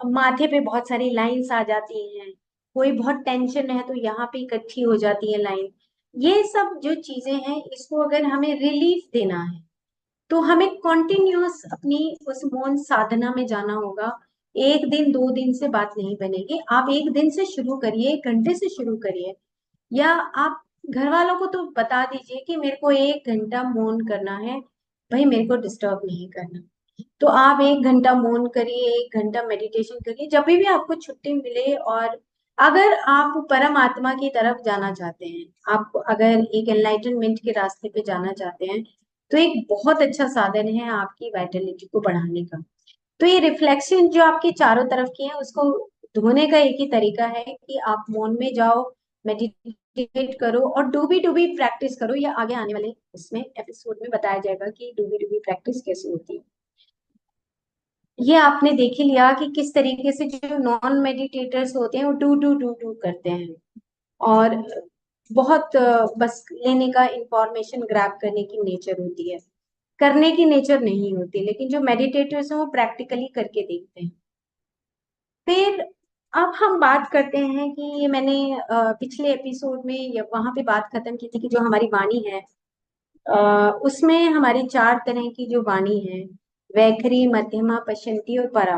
माथे पे बहुत सारी लाइंस आ जाती हैं, कोई बहुत टेंशन है तो यहाँ पे इकट्ठी हो जाती है लाइन। ये सब जो चीजें हैं, इसको अगर हमें रिलीफ देना है तो हमें कॉन्टिन्यूअस अपनी उस मौन साधना में जाना होगा। एक दिन दो दिन से बात नहीं बनेगी। आप एक दिन से शुरू करिए, एक घंटे से शुरू करिए, या आप घर वालों को तो बता दीजिए कि मेरे को एक घंटा मौन करना है, भाई मेरे को डिस्टर्ब नहीं करना। तो आप एक घंटा मौन करिए, एक घंटा मेडिटेशन करिए, जब भी आपको छुट्टी मिले। और अगर आप परमात्मा की तरफ जाना चाहते हैं, आप अगर एक एनलाइटनमेंट के रास्ते पे जाना चाहते हैं, तो एक बहुत अच्छा साधन है आपकी वाइटलिटी को बढ़ाने का। तो ये रिफ्लेक्शन जो आपके चारों तरफ की है उसको धोने का एक ही तरीका है कि आप मौन में जाओ, मेडिटेट करो और डूबी डूबी प्रैक्टिस करो। ये आगे आने वाले इसमें एपिसोड में बताया जाएगा कि डूबी डूबी प्रैक्टिस कैसे होती है। ये आपने देख ही लिया कि किस तरीके से जो नॉन मेडिटेटर्स होते हैं वो डू डू डू डू करते हैं और बहुत बस लेने का इंफॉर्मेशन ग्रैब करने की नेचर होती है, करने की नेचर नहीं होती। लेकिन जो मेडिटेटर्स हैं वो प्रैक्टिकली करके देखते हैं। फिर अब हम बात करते हैं कि ये मैंने पिछले एपिसोड में या वहां पे बात खत्म की थी कि जो हमारी वाणी है उसमें हमारी चार तरह की जो वाणी है, वैखरी, मध्यमा, पश्चंती और परा।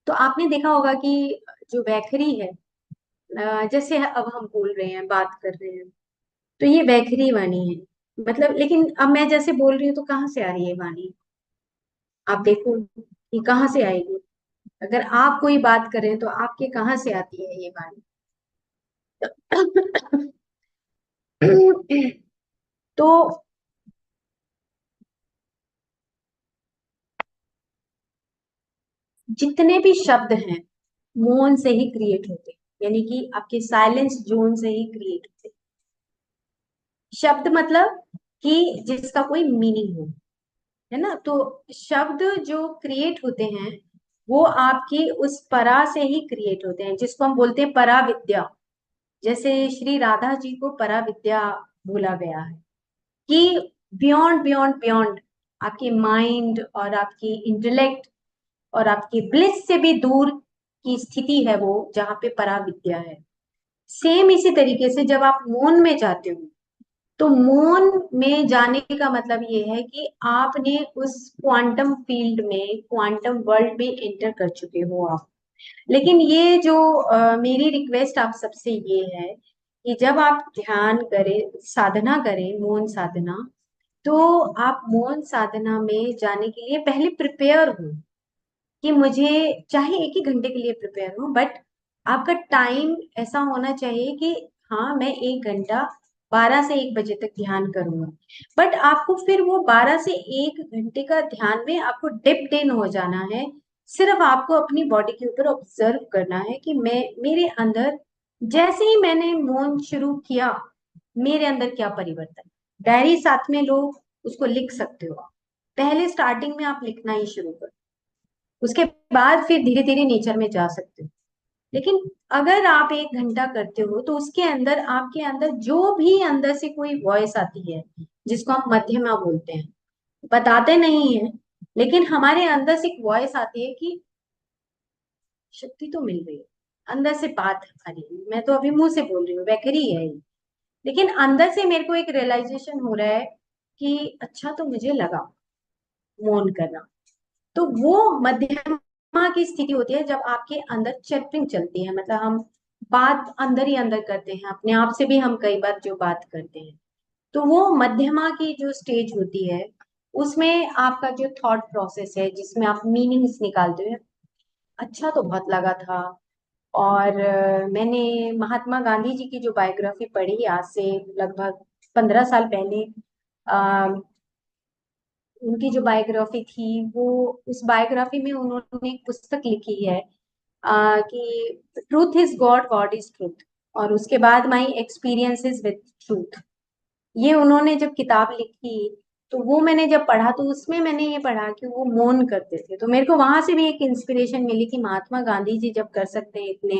तो आपने देखा होगा कि जो वैखरी है, जैसे अब हम बोल रहे हैं, बात कर रहे हैं, तो ये वैखरी वाणी है। मतलब लेकिन अब मैं जैसे बोल रही हूँ तो कहाँ से आ रही है वाणी? आप देखो कि कहाँ से आएगी। अगर आप कोई बात कर रहे हैं तो आपके कहाँ से आती है ये वाणी? तो जितने भी शब्द हैं मौन से ही क्रिएट होते हैं, यानी कि आपके साइलेंस जोन से ही क्रिएट होते हैं। शब्द मतलब कि जिसका कोई मीनिंग हो, है ना? तो शब्द जो क्रिएट होते हैं वो आपकी उस परा से ही क्रिएट होते हैं, जिसको हम बोलते हैं परा विद्या। जैसे श्री राधा जी को परा विद्या बोला गया है कि बियॉन्ड बियॉन्ड बियॉन्ड आपके माइंड और आपकी इंटेलेक्ट और आपकी ब्लिस से भी दूर की स्थिति है वो, जहाँ पे परा विद्या है। सेम इसी तरीके से जब आप मौन में जाते हो तो मौन में जाने का मतलब ये है कि आपने उस क्वांटम फील्ड में, क्वांटम वर्ल्ड में एंटर कर चुके हो आप। लेकिन ये जो मेरी रिक्वेस्ट आप सबसे ये है कि जब आप ध्यान करें, साधना करें, मौन साधना, तो आप मौन साधना में जाने के लिए पहले प्रिपेयर हो कि मुझे चाहे एक ही घंटे के लिए प्रिपेयर हो, बट आपका टाइम ऐसा होना चाहिए कि हाँ मैं 1 घंटा 12 से 1 बजे तक ध्यान करूंगा। बट आपको फिर वो 12 से 1 घंटे का ध्यान में आपको डिप्ड इन हो जाना है। सिर्फ आपको अपनी बॉडी के ऊपर ऑब्जर्व करना है कि मैं, मेरे अंदर जैसे ही मैंने मौन शुरू किया मेरे अंदर क्या परिवर्तन। डायरी साथ में लो, उसको लिख सकते हो आप। पहले स्टार्टिंग में आप लिखना ही शुरू करो, उसके बाद फिर धीरे धीरे नेचर में जा सकते हो। लेकिन अगर आप 1 घंटा करते हो तो उसके अंदर, आपके अंदर जो भी अंदर से कोई वॉइस आती है, जिसको हम मध्यमा बोलते हैं, बताते नहीं है, लेकिन हमारे अंदर से एक वॉइस आती है कि शक्ति तो मिल रही है, अंदर से बात आ रही है। मैं तो अभी मुंह से बोल रही हूँ, वैखरी है ये, लेकिन अंदर से मेरे को एक रियलाइजेशन हो रहा है कि अच्छा तो मुझे लगा मौन करना। तो वो मध्यमा की स्थिति होती है जब आपके अंदर चैप्टरिंग चलती है, मतलब हम बात अंदर ही अंदर करते हैं, अपने आप से भी हम कई बार जो बात करते हैं। तो वो मध्यमा की जो स्टेज होती है उसमें आपका जो थॉट प्रोसेस है, जिसमें आप मीनिंग्स निकालते हो, अच्छा तो बहुत लगा था। और मैंने महात्मा गांधी जी की जो बायोग्राफी पढ़ी आज से लगभग 15 साल पहले, उनकी जो बायोग्राफी थी वो, उस बायोग्राफी में उन्होंने एक पुस्तक लिखी है कि truth is God, God is truth, और उसके बाद माई एक्सपीरियंसेस विद ट्रूथ। ये उन्होंने जब किताब लिखी तो वो मैंने जब पढ़ा तो उसमें मैंने ये पढ़ा कि वो मौन करते थे, तो मेरे को वहां से भी एक इंस्पिरेशन मिली कि महात्मा गांधी जी जब कर सकते हैं इतने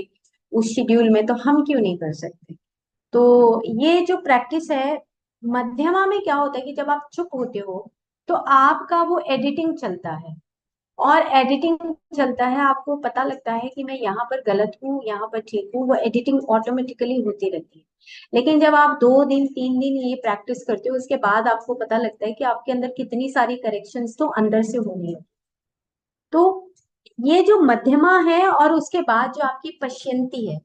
उस शेड्यूल में, तो हम क्यों नहीं कर सकते। तो ये जो प्रैक्टिस है मध्यमा में, क्या होता है कि जब आप चुप होते हो तो आपका वो एडिटिंग चलता है, और एडिटिंग चलता है, आपको पता लगता है कि मैं यहाँ पर गलत हूँ, यहाँ पर ठीक हूँ, वो एडिटिंग ऑटोमेटिकली होती रहती है। लेकिन जब आप 2 दिन 3 दिन ये प्रैक्टिस करते हो उसके बाद आपको पता लगता है कि आपके अंदर कितनी सारी करेक्शंस तो अंदर से होनी है। तो ये जो मध्यमा है और उसके बाद जो आपकी पश्यंती है,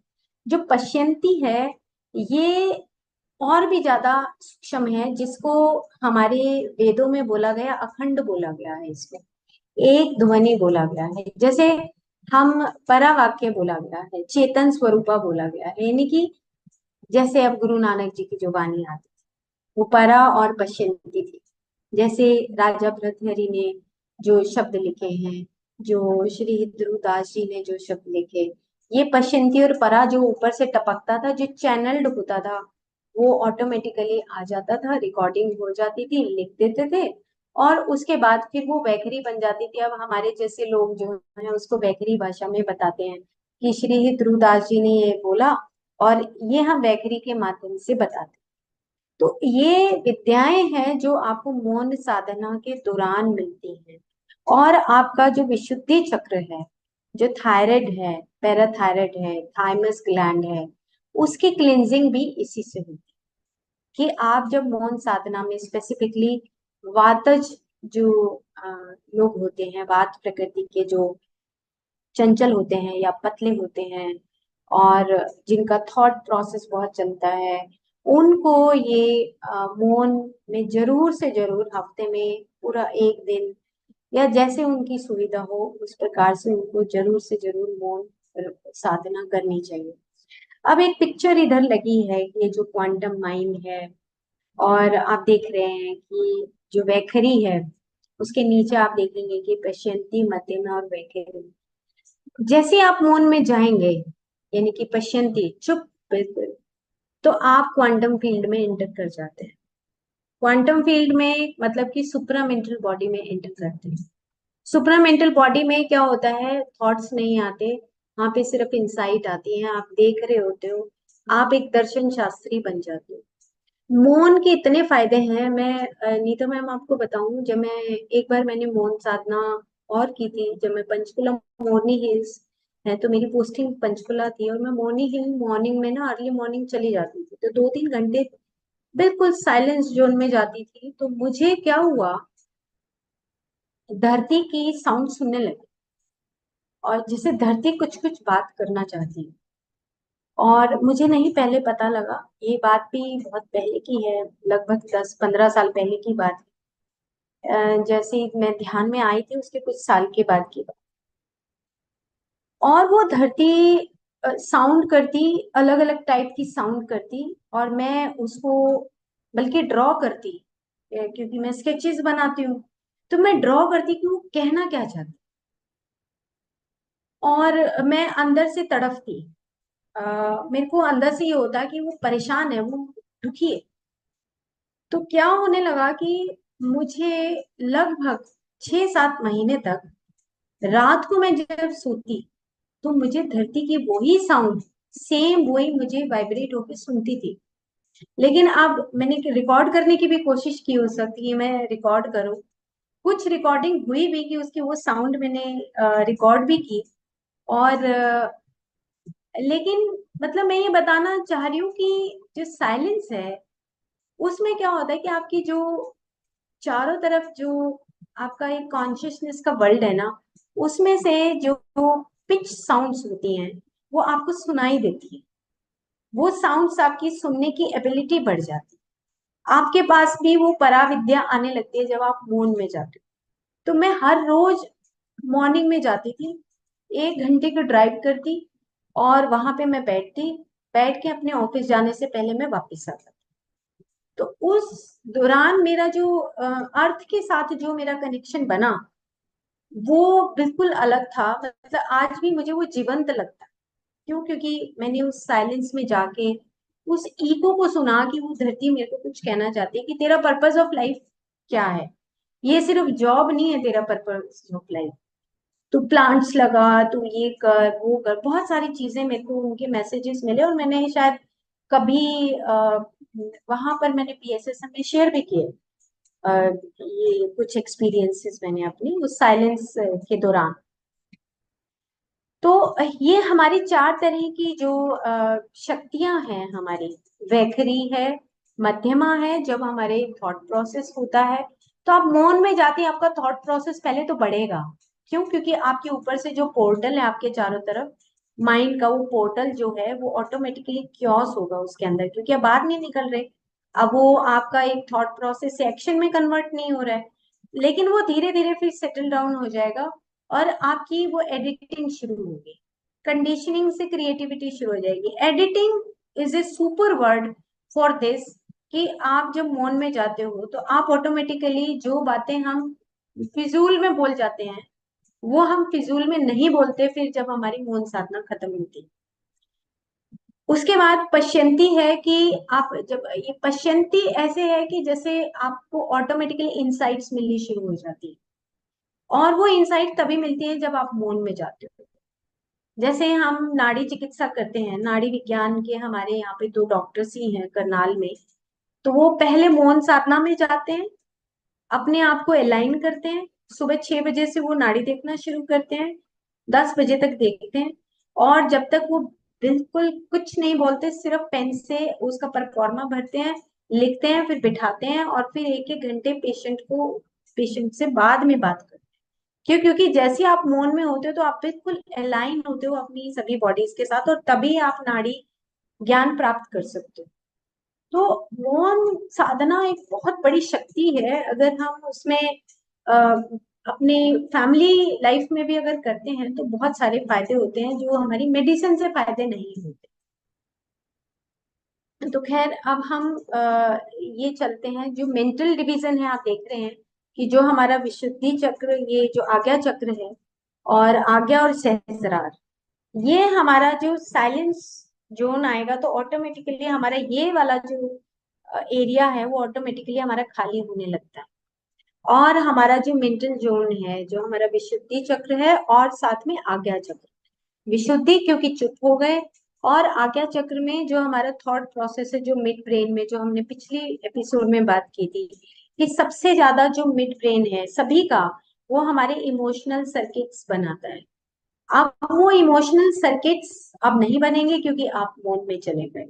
जो पश्यंती है ये और भी ज्यादा सूक्ष्म है, जिसको हमारे वेदों में बोला गया, अखंड बोला गया है, इसमें एक ध्वनि बोला गया है। जैसे हम परावाक्य बोला गया है, चेतन स्वरूपा बोला गया है, यानी कि जैसे अब गुरु नानक जी की जो वाणी आती थी वो परा और पश्यंती थी। जैसे राजा भर्तृहरि ने जो शब्द लिखे हैं, जो श्री ध्रुवदास जी ने जो शब्द लिखे, ये पश्यंती और परा जो ऊपर से टपकता था, जो चैनल्ड होता था, वो ऑटोमेटिकली आ जाता था, रिकॉर्डिंग हो जाती थी, लिख देते थे, और उसके बाद फिर वो वैखरी बन जाती थी। अब हमारे जैसे लोग जो है उसको वैखरी भाषा में बताते हैं कि श्री ध्रुवदास जी ने ये बोला, और ये हम वैखरी के माध्यम से बताते हैं। तो ये विद्याएं हैं जो आपको मौन साधना के दौरान मिलती हैं। और आपका जो विशुद्धि चक्र है, जो थायराइड है, पैराथायराइड है, थाइमस ग्लैंड है, उसकी क्लींजिंग भी इसी से होती है। कि आप जब मौन साधना में स्पेसिफिकली वातज जो लोग होते हैं, वात प्रकृति के जो चंचल होते हैं या पतले होते हैं, और जिनका थॉट प्रोसेस बहुत चलता है, उनको ये मौन में जरूर से जरूर हफ्ते में पूरा एक दिन या जैसे उनकी सुविधा हो उस प्रकार से उनको जरूर से जरूर मौन साधना करनी चाहिए। अब एक पिक्चर इधर लगी है, ये जो क्वांटम माइंड है, और आप देख रहे हैं कि जो वैखरी है उसके नीचे आप देखेंगे कि पश्यंती, मध्यमा और वैखरी। जैसे आप मौन में जाएंगे, यानी कि पश्यंती, चुप, बिल्कुल, तो आप क्वांटम फील्ड में एंटर कर जाते हैं। क्वांटम फील्ड में मतलब कि सुप्रामेंटल बॉडी में एंटर करते हैं। सुप्रामेंटल बॉडी में क्या होता है, थॉट्स नहीं आते, वहां पे सिर्फ इंसाइट आती है, आप देख रहे होते हो, आप एक दर्शन शास्त्री बन जाते हो। मौन के इतने फायदे हैं, मैं नीता मैम आपको बताऊं, जब मैं एक बार मैंने मौन साधना और की थी, जब मैं पंचकुला, मोरनी हिल्स है तो मेरी पोस्टिंग पंचकुला थी, और मैं मोरनी हिल मॉर्निंग में ना अर्ली मॉर्निंग चली जाती थी, तो 2-3 घंटे बिल्कुल साइलेंस जोन में जाती थी। तो मुझे क्या हुआ, धरती की साउंड सुनने लगी, और जिसे धरती कुछ कुछ बात करना चाहती है, और मुझे नहीं पहले पता लगा, ये बात भी बहुत पहले की है, लगभग 10-15 साल पहले की बात है। जैसे ही मैं ध्यान में आई थी उसके कुछ साल के बाद की बात, और वो धरती साउंड करती, अलग अलग टाइप की साउंड करती, और मैं उसको बल्कि ड्रॉ करती, क्योंकि मैं स्केचेस बनाती हूँ, तो मैं ड्रॉ करती कि वो कहना क्या चाहती, और मैं अंदर से तड़पती। मेरे को अंदर से ये होता कि वो परेशान है, वो दुखी है। तो क्या होने लगा कि मुझे लगभग 6-7 महीने तक रात को मैं जब सोती तो मुझे धरती की वही साउंड, सेम वही मुझे वाइब्रेट होकर सुनती थी। लेकिन अब मैंने रिकॉर्ड करने की भी कोशिश की, हो सकती है मैं रिकॉर्ड करूं, कुछ रिकॉर्डिंग हुई भी कि उसकी वो साउंड मैंने रिकॉर्ड भी की। और लेकिन मतलब मैं ये बताना चाह रही हूँ कि जो साइलेंस है उसमें क्या होता है कि आपकी जो चारों तरफ जो आपका एक कॉन्शियसनेस का वर्ल्ड है ना, उसमें से जो पिच साउंड्स होती हैं वो आपको सुनाई देती है, वो साउंड्स आपकी सुनने की एबिलिटी बढ़ जाती है, आपके पास भी वो पराविद्या आने लगती है जब आप मौन में जाते हो। तो मैं हर रोज मॉर्निंग में जाती थी, 1 घंटे की ड्राइव करती, और वहां पे मैं बैठती, बैठ के अपने ऑफिस जाने से पहले मैं वापस आता। तो उस दौरान मेरा जो अर्थ के साथ जो मेरा कनेक्शन बना, वो बिल्कुल अलग था, मतलब आज भी मुझे वो जीवंत लगता है। क्यों? क्योंकि मैंने उस साइलेंस में जाके उस ईको को सुना कि वो धरती मेरे को कुछ कहना चाहती है कि तेरा पर्पस ऑफ लाइफ क्या है, ये सिर्फ जॉब नहीं है तेरा पर्पस ऑफ लाइफ, तू प्लांट्स लगा, तू ये कर वो कर, बहुत सारी चीजें मेरे को उनके मैसेजेस मिले, और मैंने शायद कभी वहां पर मैंने पीएसएसएम में शेयर भी किए ये कुछ एक्सपीरियंसेस मैंने अपनी उस साइलेंस के दौरान। तो ये हमारी 4 तरह की जो शक्तियां हैं हमारी, वैखरी है, मध्यमा है, जब हमारे थॉट प्रोसेस होता है, तो आप मौन में जाते हैं, आपका थॉट प्रोसेस पहले तो बढ़ेगा। क्यों? क्योंकि आपके ऊपर से जो पोर्टल है आपके चारों तरफ, माइंड का वो पोर्टल जो है वो ऑटोमेटिकली क्योस होगा उसके अंदर, क्योंकि अब बाहर नहीं निकल रहे, अब वो आपका एक थॉट प्रोसेस से एक्शन में कन्वर्ट नहीं हो रहा है, लेकिन वो धीरे धीरे फिर सेटल डाउन हो जाएगा, और आपकी वो एडिटिंग शुरू होगी, कंडीशनिंग से क्रिएटिविटी शुरू हो जाएगी। Editing is a super word for this, कि आप जब मौन में जाते हो तो आप ऑटोमेटिकली जो बातें हम फिजूल में बोल जाते हैं वो हम फिजूल में नहीं बोलते फिर जब हमारी मौन साधना खत्म होती है। उसके बाद पश्यंती है कि आप जब ये पश्यंती ऐसे है कि जैसे आपको ऑटोमेटिकली इंसाइट्स मिलनी शुरू हो जाती है, और वो इंसाइट तभी मिलती है जब आप मौन में जाते हो। जैसे हम नाड़ी चिकित्सा करते हैं, नाड़ी विज्ञान के हमारे यहाँ पे दो डॉक्टर्स ही हैं करनाल में, तो वो पहले मौन साधना में जाते हैं, अपने आप को अलाइन करते हैं, सुबह 6 बजे से वो नाड़ी देखना शुरू करते हैं, 10 बजे तक देखते हैं, और जब तक वो बिल्कुल कुछ नहीं बोलते, सिर्फ पेन से उसका परफॉर्मा भरते हैं, लिखते हैं, फिर बिठाते हैं, और फिर 1-1 घंटे पेशेंट से बाद में बात करते हैं। क्यों? क्योंकि जैसे आप मौन में होते हो तो आप बिल्कुल अलाइन होते हो अपनी सभी बॉडीज के साथ, और तभी आप नाड़ी ज्ञान प्राप्त कर सकते हो। तो मौन साधना एक बहुत बड़ी शक्ति है। अगर हम उसमें अ, अपने फैमिली लाइफ में भी अगर करते हैं तो बहुत सारे फायदे होते हैं जो हमारी मेडिसिन से फायदे नहीं होते। तो खैर अब हम ये चलते हैं, जो मेंटल डिवीजन है आप देख रहे हैं कि जो हमारा विशुद्धि चक्र, ये जो आज्ञा चक्र है, और आज्ञा और सहस्रार, ये हमारा जो साइलेंस जोन आएगा तो ऑटोमेटिकली हमारा ये वाला जो एरिया है वो ऑटोमेटिकली हमारा खाली होने लगता है। और हमारा जो मेंटल जोन है, जो हमारा विशुद्धि चक्र है और साथ में आज्ञा चक्र, विशुद्धि क्योंकि चुप हो गए, और आज्ञा चक्र में जो हमारा थॉट प्रोसेस है, जो मिड ब्रेन में, जो हमने पिछली एपिसोड में बात की थी कि सबसे ज्यादा जो मिड ब्रेन है सभी का, वो हमारे इमोशनल सर्किट्स बनाता है। अब वो इमोशनल सर्किट्स अब नहीं बनेंगे क्योंकि आप मोड में चले गए,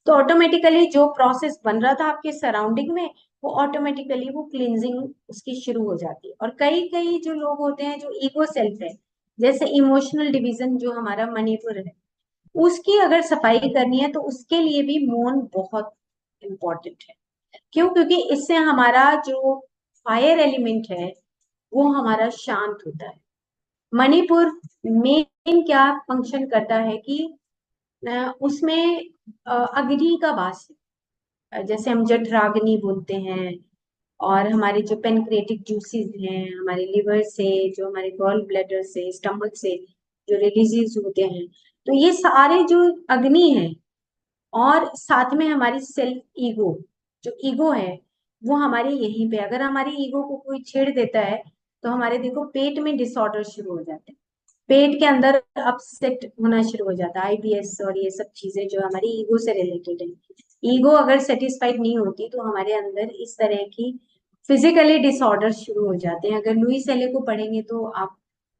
तो ऑटोमेटिकली जो प्रोसेस बन रहा था आपके सराउंडिंग में, वो ऑटोमेटिकली वो क्लींजिंग उसकी शुरू हो जाती है। और कई कई जो लोग होते हैं जो ईगो सेल्फ है, जैसे इमोशनल डिवीजन जो हमारा मणिपुर है, उसकी अगर सफाई करनी है तो उसके लिए भी मौन बहुत इम्पोर्टेंट है। क्यों? क्योंकि इससे हमारा जो फायर एलिमेंट है वो हमारा शांत होता है। मणिपुर मेन क्या फंक्शन करता है कि उसमें अग्नि का वास है। जैसे हम जठराग्नि बोलते हैं, और हमारे जो पेनक्रिएटिक जूसेस हैं हमारे लिवर से, जो हमारे गॉल ब्लैडर से, स्टमक से जो रिलीजेस होते हैं, तो ये सारे जो अग्नि है, और साथ में हमारी सेल्फ ईगो, जो ईगो है वो हमारे यहीं पे, अगर हमारी ईगो को कोई छेड़ देता है तो हमारे देखो पेट में डिसऑर्डर शुरू हो जाते हैं, पेट के अंदर अपसेट होना शुरू हो जाता है, आईबीएस और ये सब चीजें जो हमारी ईगो से रिलेटेड है। ईगो अगर सेटिस्फाइड नहीं होती तो हमारे अंदर इस तरह की फिजिकली डिसऑर्डर शुरू हो जाते हैं। अगर लुई सेले को पढ़ेंगे तो आप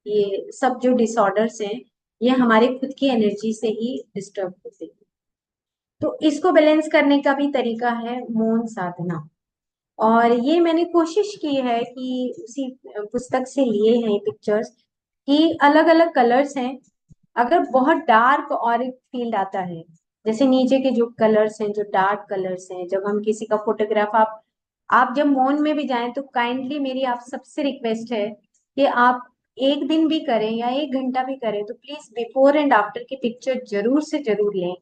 ये सब जो डिसऑर्डर्स हैं ये हमारे खुद की एनर्जी से ही डिस्टर्ब होते हैं। तो इसको बैलेंस करने का भी तरीका है मौन साधना, और ये मैंने कोशिश की है कि उसी पुस्तक से लिए हैं पिक्चर्स, कि अलग अलग कलर्स हैं। अगर बहुत डार्क और एक फील्ड आता है, जैसे नीचे के जो कलर्स हैं, जो डार्क कलर्स हैं, जब हम किसी का फोटोग्राफ, आप जब मौन में भी जाएं तो काइंडली मेरी आप सबसे रिक्वेस्ट है कि आप एक दिन भी करें या 1 घंटा भी करें तो प्लीज बिफोर एंड आफ्टर की पिक्चर जरूर से जरूर लें,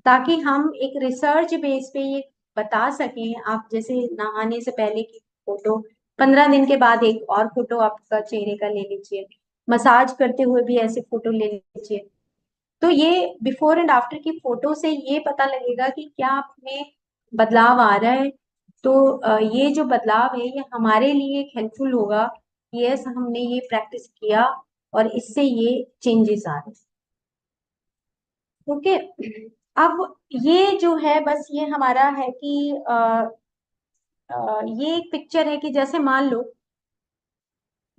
ताकि हम एक रिसर्च बेस पे ये बता सकें। आप जैसे नहाने से पहले की फोटो, 15 दिन के बाद एक और फोटो आपका चेहरे का ले लीजिए, मसाज करते हुए भी ऐसे फोटो ले लीजिए। तो ये बिफोर एंड आफ्टर की फोटो से ये पता लगेगा कि क्या आप में बदलाव आ रहा है। तो ये जो बदलाव है ये हमारे लिए एक हेल्पफुल होगा, यस हमने ये प्रैक्टिस किया और इससे ये चेंजेस आ रहे हैं। ओके, अब ये जो है बस ये हमारा है कि ये एक पिक्चर है कि जैसे मान लो,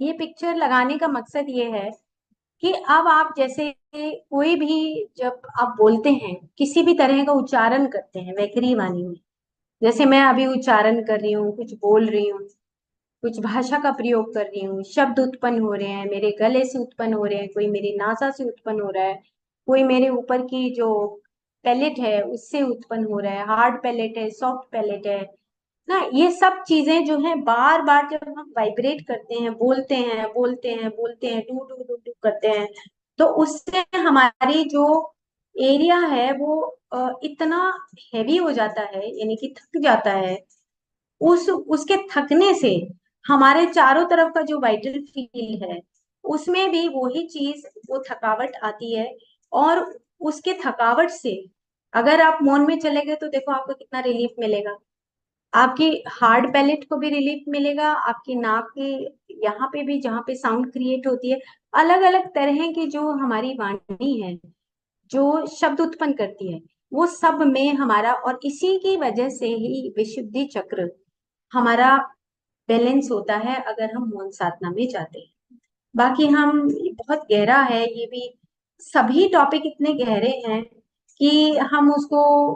ये पिक्चर लगाने का मकसद ये है कि अब आप जैसे कोई भी, जब आप बोलते हैं किसी भी तरह का उच्चारण करते हैं वैखरी वाणी में, जैसे मैं अभी उच्चारण कर रही हूँ, कुछ बोल रही हूँ, कुछ भाषा का प्रयोग कर रही हूँ, शब्द उत्पन्न हो रहे हैं, मेरे गले से उत्पन्न हो रहे हैं, कोई मेरी नासा से उत्पन्न हो रहा है, कोई मेरे ऊपर की जो पैलेट है उससे उत्पन्न हो रहा है, हार्ड पैलेट है, सॉफ्ट पैलेट है ना, ये सब चीजें जो है बार बार जब हम वाइब्रेट करते हैं, बोलते हैं बोलते हैं बोलते हैं, डू डू डू डू करते हैं, तो उससे हमारी जो एरिया है वो इतना हैवी हो जाता है, यानी कि थक जाता है। उस उसके थकने से हमारे चारों तरफ का जो वाइटल फील है उसमें भी वही चीज, वो थकावट आती है। और उसके थकावट से अगर आप मौन में चले गए तो देखो आपको कितना रिलीफ मिलेगा। आपकी हार्ड पैलेट को भी रिलीफ मिलेगा, आपकी नाक के यहाँ पे भी जहाँ पे साउंड क्रिएट होती है, अलग अलग तरह की जो हमारी वाणी है, जो शब्द उत्पन्न करती है, वो सब में हमारा, और इसी की वजह से ही विशुद्धि चक्र हमारा बैलेंस होता है अगर हम मौन साधना में जाते हैं। बाकी हम, बहुत गहरा है ये भी, सभी टॉपिक इतने गहरे हैं कि हम उसको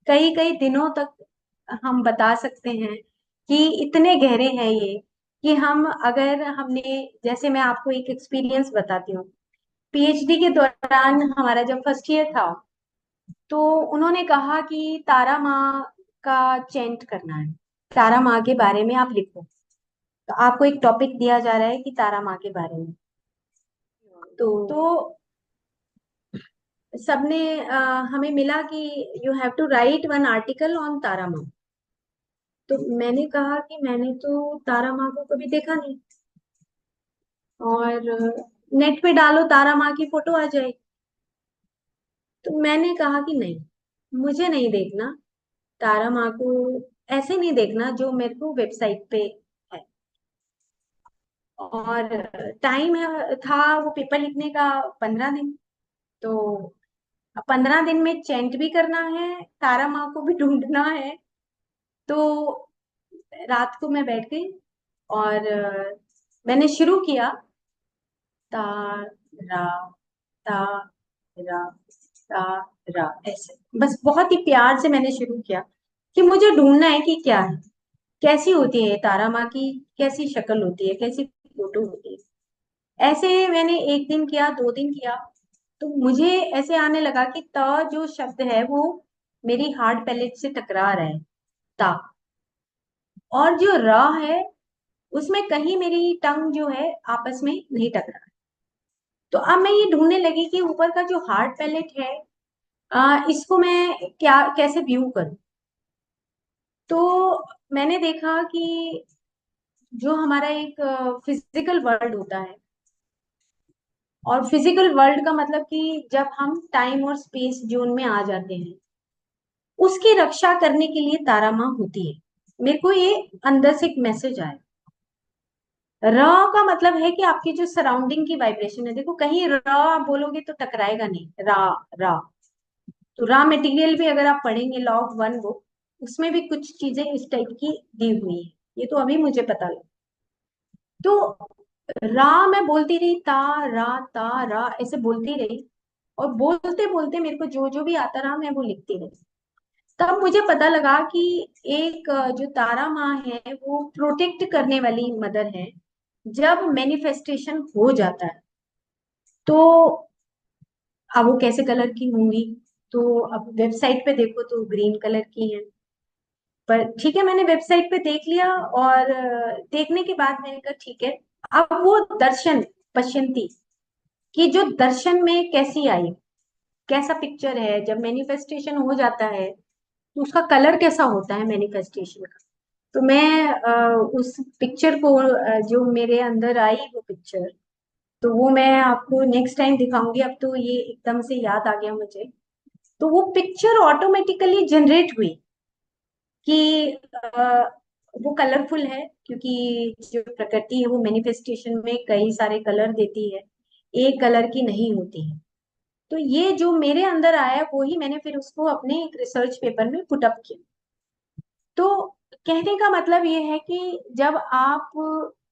कई कई दिनों तक हम बता सकते हैं कि इतने गहरे हैं ये, कि हम अगर हमने, जैसे मैं आपको एक एक्सपीरियंस बताती हूँ। पीएचडी के दौरान हमारा जब फर्स्ट ईयर था, तो उन्होंने कहा कि तारा माँ का चेंट करना है, तारा माँ के बारे में आप लिखो। तो आपको एक टॉपिक दिया जा रहा है कि तारा माँ के बारे में। तो सबने हमें मिला कि you have to write one article on Tara Maa. तो मैंने कहा कि मैंने तो तारा माँ को कभी देखा नहीं, और नेट पे डालो तारा माँ की फोटो आ जाएगी। तो मैंने कहा कि नहीं, मुझे नहीं देखना तारा माँ को, ऐसे नहीं देखना जो मेरे को वेबसाइट पे है। और टाइम है था वो पेपर लिखने का, 15 दिन। तो 15 दिन में चेंट भी करना है, तारा माँ को भी ढूंढना है। तो रात को मैं बैठ गई और मैंने शुरू किया, ता रा ता रा ता रा, ऐसे बस बहुत ही प्यार से मैंने शुरू किया कि मुझे ढूंढना है कि क्या है, कैसी होती है तारा माँ की, कैसी शक्ल होती है, कैसी फोटो होती है। ऐसे मैंने एक दिन किया, 2 दिन किया, तो मुझे ऐसे आने लगा कि त जो शब्द है वो मेरी हार्ड पैलेट से टकरा रहा है, ता। और जो र है उसमें कहीं मेरी टंग जो है आपस में नहीं टकरा। तो अब मैं ये ढूंढने लगी कि ऊपर का जो हार्ड पैलेट है, इसको मैं क्या कैसे व्यू करूं। तो मैंने देखा कि जो हमारा एक फिजिकल वर्ल्ड होता है, और फिजिकल वर्ल्ड का मतलब कि जब हम टाइम और स्पेस जोन में आ जाते हैं, उसकी रक्षा करने के लिए तारा माँ होती है। मेरे को ये अंदर से एक मैसेज आया। र का मतलब है कि आपकी जो सराउंडिंग की वाइब्रेशन है, देखो कहीं र आप बोलोगे तो टकराएगा नहीं, रा रा। तो रॉ मटेरियल भी अगर आप पढ़ेंगे लॉ ऑफ वन बुक, उसमें भी कुछ चीजें इस टाइप की दी हुई है, ये तो अभी मुझे पता लगा। तो रा मैं बोलती रही, ता रा ऐसे बोलती रही, और बोलते बोलते मेरे को जो जो भी आता रहा मैं वो लिखती रही। तब मुझे पता लगा कि एक जो तारा माँ है वो प्रोटेक्ट करने वाली मदर है। जब मैनिफेस्टेशन हो जाता है तो, अब वो कैसे कलर की होंगी, तो अब वेबसाइट पे देखो तो ग्रीन कलर की है। पर ठीक है, मैंने वेबसाइट पे देख लिया, और देखने के बाद मैंने कहा ठीक है। अब वो दर्शन पश्यंती कि जो दर्शन में कैसी आई, कैसा पिक्चर है जब मैनिफेस्टेशन हो जाता है, तो उसका कलर कैसा होता है मैनिफेस्टेशन का। तो मैं उस पिक्चर को, जो मेरे अंदर आई वो पिक्चर, तो वो मैं आपको नेक्स्ट टाइम दिखाऊंगी। अब तो ये एकदम से याद आ गया मुझे। तो वो पिक्चर ऑटोमेटिकली जनरेट हुई कि वो कलरफुल है, क्योंकि जो प्रकृति है वो मैनिफेस्टेशन में कई सारे कलर देती है, एक कलर की नहीं होती है। तो ये जो मेरे अंदर आया वो ही मैंने फिर उसको अपने एक रिसर्च पेपर में पुटअप किया। तो कहने का मतलब ये है कि जब आप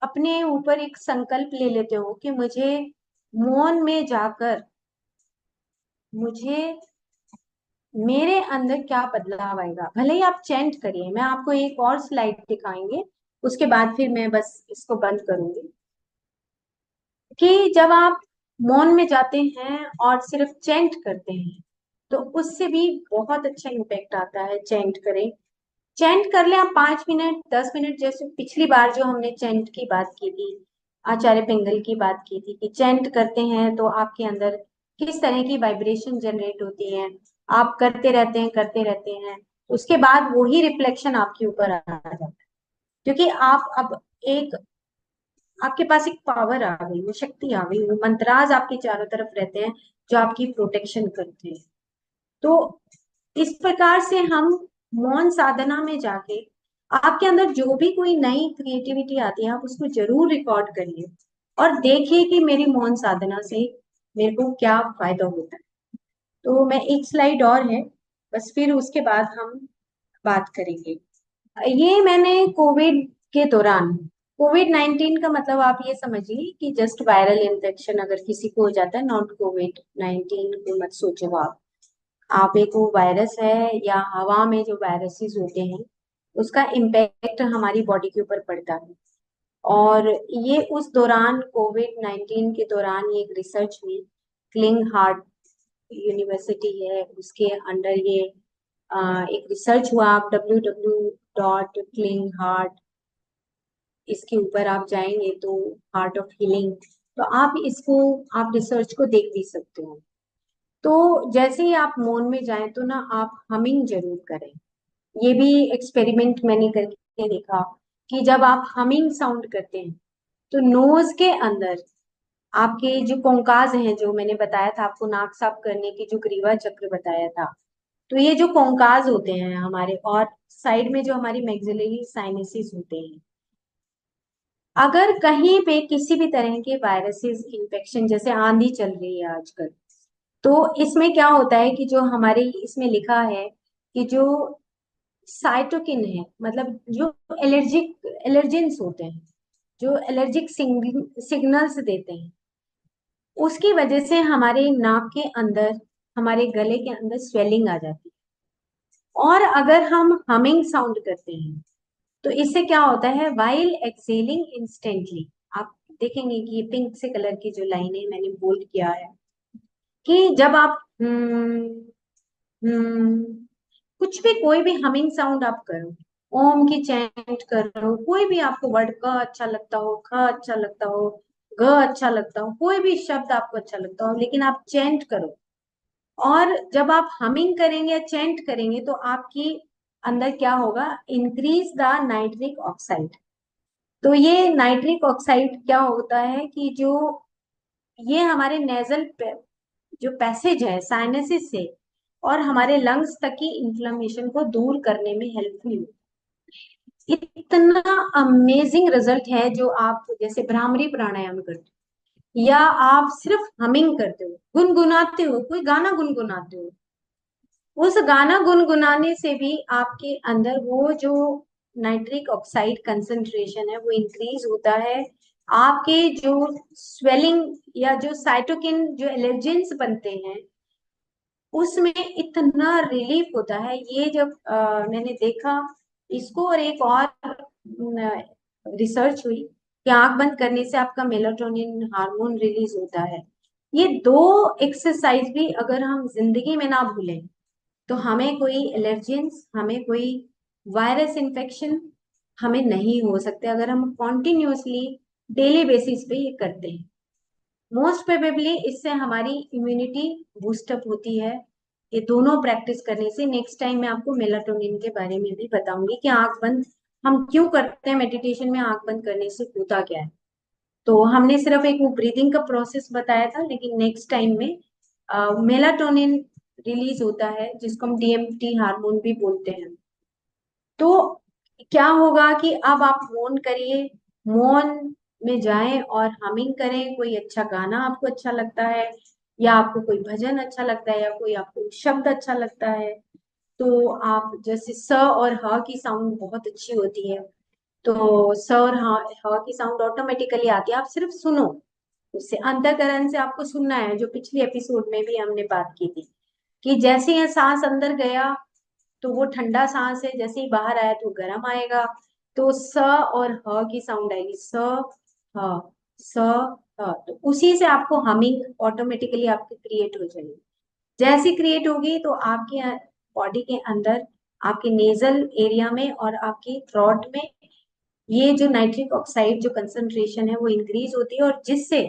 अपने ऊपर एक संकल्प ले लेते हो कि मुझे मौन में जाकर, मुझे मेरे अंदर क्या बदलाव आएगा, भले ही आप चेंट करिए। मैं आपको एक और स्लाइड दिखाएंगे, उसके बाद फिर मैं बस इसको बंद करूंगी। कि जब आप मौन में जाते हैं और सिर्फ चेंट करते हैं, तो उससे भी बहुत अच्छा इम्पैक्ट आता है। चेंट करें, चेंट कर ले आप 5 मिनट 10 मिनट, जैसे पिछली बार जो हमने चेंट की बात की थी, आचार्य पिंगल की बात की थी कि चेंट करते हैं तो आपके अंदर किस तरह की वाइब्रेशन जनरेट होती है, आप करते रहते हैं, उसके बाद वही रिफ्लेक्शन आपके ऊपर आ जाता है। क्योंकि आप अब एक आपके पास एक पावर आ गई, वो शक्ति आ गई, वो मंत्राज आपके चारों तरफ रहते हैं जो आपकी प्रोटेक्शन करते हैं। तो इस प्रकार से हम मौन साधना में जाके आपके अंदर जो भी कोई नई क्रिएटिविटी आती है आप उसको जरूर रिकॉर्ड करिए और देखिए कि मेरी मौन साधना से मेरे को क्या फायदा होता है। तो मैं एक स्लाइड और है, बस फिर उसके बाद हम बात करेंगे। ये मैंने कोविड के दौरान, कोविड-19 का मतलब आप ये समझिए कि जस्ट वायरल इन्फेक्शन अगर किसी को हो जाता है, नॉट कोविड-19 को मत सोचो आप एक वो वायरस है या हवा में जो वायरसेस होते हैं उसका इम्पैक्ट हमारी बॉडी के ऊपर पड़ता है। और ये उस दौरान कोविड-19 के दौरान ये एक रिसर्च में क्लिंग हार्ट यूनिवर्सिटी है उसके अंडर ये एक रिसर्च हुआ। आप www.klingheart इसके ऊपर आप जाएंगे तो हार्ट ऑफ हीलिंग, तो आप इसको आप रिसर्च को देख भी सकते हो। तो जैसे ही आप मौन में जाएं तो ना आप हमिंग जरूर करें। ये भी एक्सपेरिमेंट मैंने करके देखा कि जब आप हमिंग साउंड करते हैं तो नोज के अंदर आपके जो कोंकाज हैं, जो मैंने बताया था आपको नाक साफ करने की जो ग्रीवा चक्र बताया था, तो ये जो कोंकाज होते हैं हमारे, और साइड में जो हमारी मैक्सिलरी साइनसेस होते हैं, अगर कहीं पे किसी भी तरह के वायरसेस इन्फेक्शन, जैसे आंधी चल रही है आजकल, तो इसमें क्या होता है कि जो हमारे इसमें लिखा है कि जो साइटोकिन है, मतलब जो एलर्जेंस होते हैं, जो एलर्जिक सिग्नल्स देते हैं, उसकी वजह से हमारे नाक के अंदर, हमारे गले के अंदर स्वेलिंग आ जाती है। और अगर हम हमिंग साउंड करते हैं तो इससे क्या होता है, वाइल एक्सेलिंग इंस्टेंटली, आप देखेंगे कि ये पिंक से कलर की जो लाइनें मैंने बोल्ड किया है, कि जब आप कुछ भी कोई भी हमिंग साउंड आप करो, ओम की चैंट करो, कोई भी आपको वर्ड क अच्छा लगता हो, ख अच्छा लगता हो, ग अच्छा लगता हो, कोई भी शब्द आपको अच्छा लगता हो, लेकिन आप चैंट करो। और जब आप हमिंग करेंगे या चैंट करेंगे तो आपकी अंदर क्या होगा, इंक्रीज द नाइट्रिक ऑक्साइड। तो ये नाइट्रिक ऑक्साइड क्या होता है कि जो ये हमारे नेजल जो पैसेज है साइनसिस से और हमारे लंग्स तक की इन्फ्लेमेशन को दूर करने में हेल्पफुल। इतना अमेजिंग रिजल्ट है जो आप जैसे भ्रामरी प्राणायाम करते हो या आप सिर्फ हमिंग करते हो, गुनगुनाते हो, कोई गाना गुनगुनाते हो, उस गाना गुनगुनाने से भी आपके अंदर वो जो नाइट्रिक ऑक्साइड कंसंट्रेशन है वो इंक्रीज होता है। आपके जो स्वेलिंग या जो साइटोकिन जो एलर्जेंस बनते हैं उसमें इतना रिलीफ होता है। ये जब मैंने देखा इसको, और एक और रिसर्च हुई कि आंख बंद करने से आपका मेलाटोनिन हार्मोन रिलीज होता है। ये दो एक्सरसाइज भी अगर हम जिंदगी में ना भूलें तो हमें कोई एलर्जेंस, हमें कोई वायरस इन्फेक्शन हमें नहीं हो सकते, अगर हम कॉन्टिन्यूसली डेली बेसिस पे ये करते हैं। मोस्ट प्रोबेबली इससे हमारी इम्यूनिटी बूस्टअप होती है। ये दोनों प्रैक्टिस करने से, नेक्स्ट टाइम मैं आपको मेलाटोनिन के बारे में भी बताऊंगी कि आंख बंद हम क्यों करते हैं, मेडिटेशन में आंख बंद करने से होता क्या है। तो हमने सिर्फ एक वो ब्रीदिंग का प्रोसेस बताया था, लेकिन नेक्स्ट टाइम में मेलाटोनिन रिलीज होता है जिसको हम डीएमटी हार्मोन भी बोलते हैं। तो क्या होगा कि अब आप मौन करिए, मौन में जाएं और हमिंग करें। कोई अच्छा गाना आपको अच्छा लगता है या आपको कोई भजन अच्छा लगता है या कोई आपको शब्द अच्छा लगता है, तो आप जैसे स और ह की साउंड बहुत अच्छी होती है, तो स और ह की साउंड ऑटोमेटिकली आती है, आप सिर्फ सुनो। उससे अंतःकरण से आपको सुनना है, जो पिछले एपिसोड में भी हमने बात की थी कि जैसे ही सांस अंदर गया तो वो ठंडा सांस है, जैसे ही बाहर आया तो गर्म आएगा। तो स और ह की साउंड आएगी, ह स तो उसी से आपको हमिंग ऑटोमेटिकली आपकी क्रिएट हो जाएगी। जैसी क्रिएट होगी तो आपके बॉडी के अंदर, आपके नेजल एरिया में और आपकी थ्रोट में ये जो नाइट्रिक ऑक्साइड जो कंसंट्रेशन है वो इंक्रीज होती है, और जिससे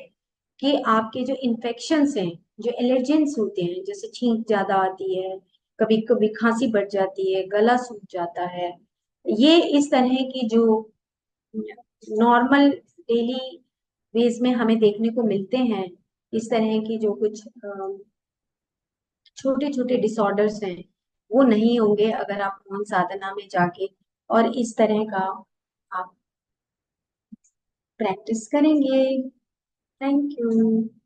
कि आपके जो इन्फेक्शंस हैं जो एलर्जेंस होते हैं, जैसे छींक ज्यादा आती है, कभी कभी खांसी बढ़ जाती है, गला सूख जाता है, ये इस तरह की जो नॉर्मल डेली बेस में हमें देखने को मिलते हैं, इस तरह की जो कुछ छोटे छोटे डिसऑर्डर्स हैं, वो नहीं होंगे अगर आप मौन साधना में जाके और इस तरह का आप प्रैक्टिस करेंगे। Thank you.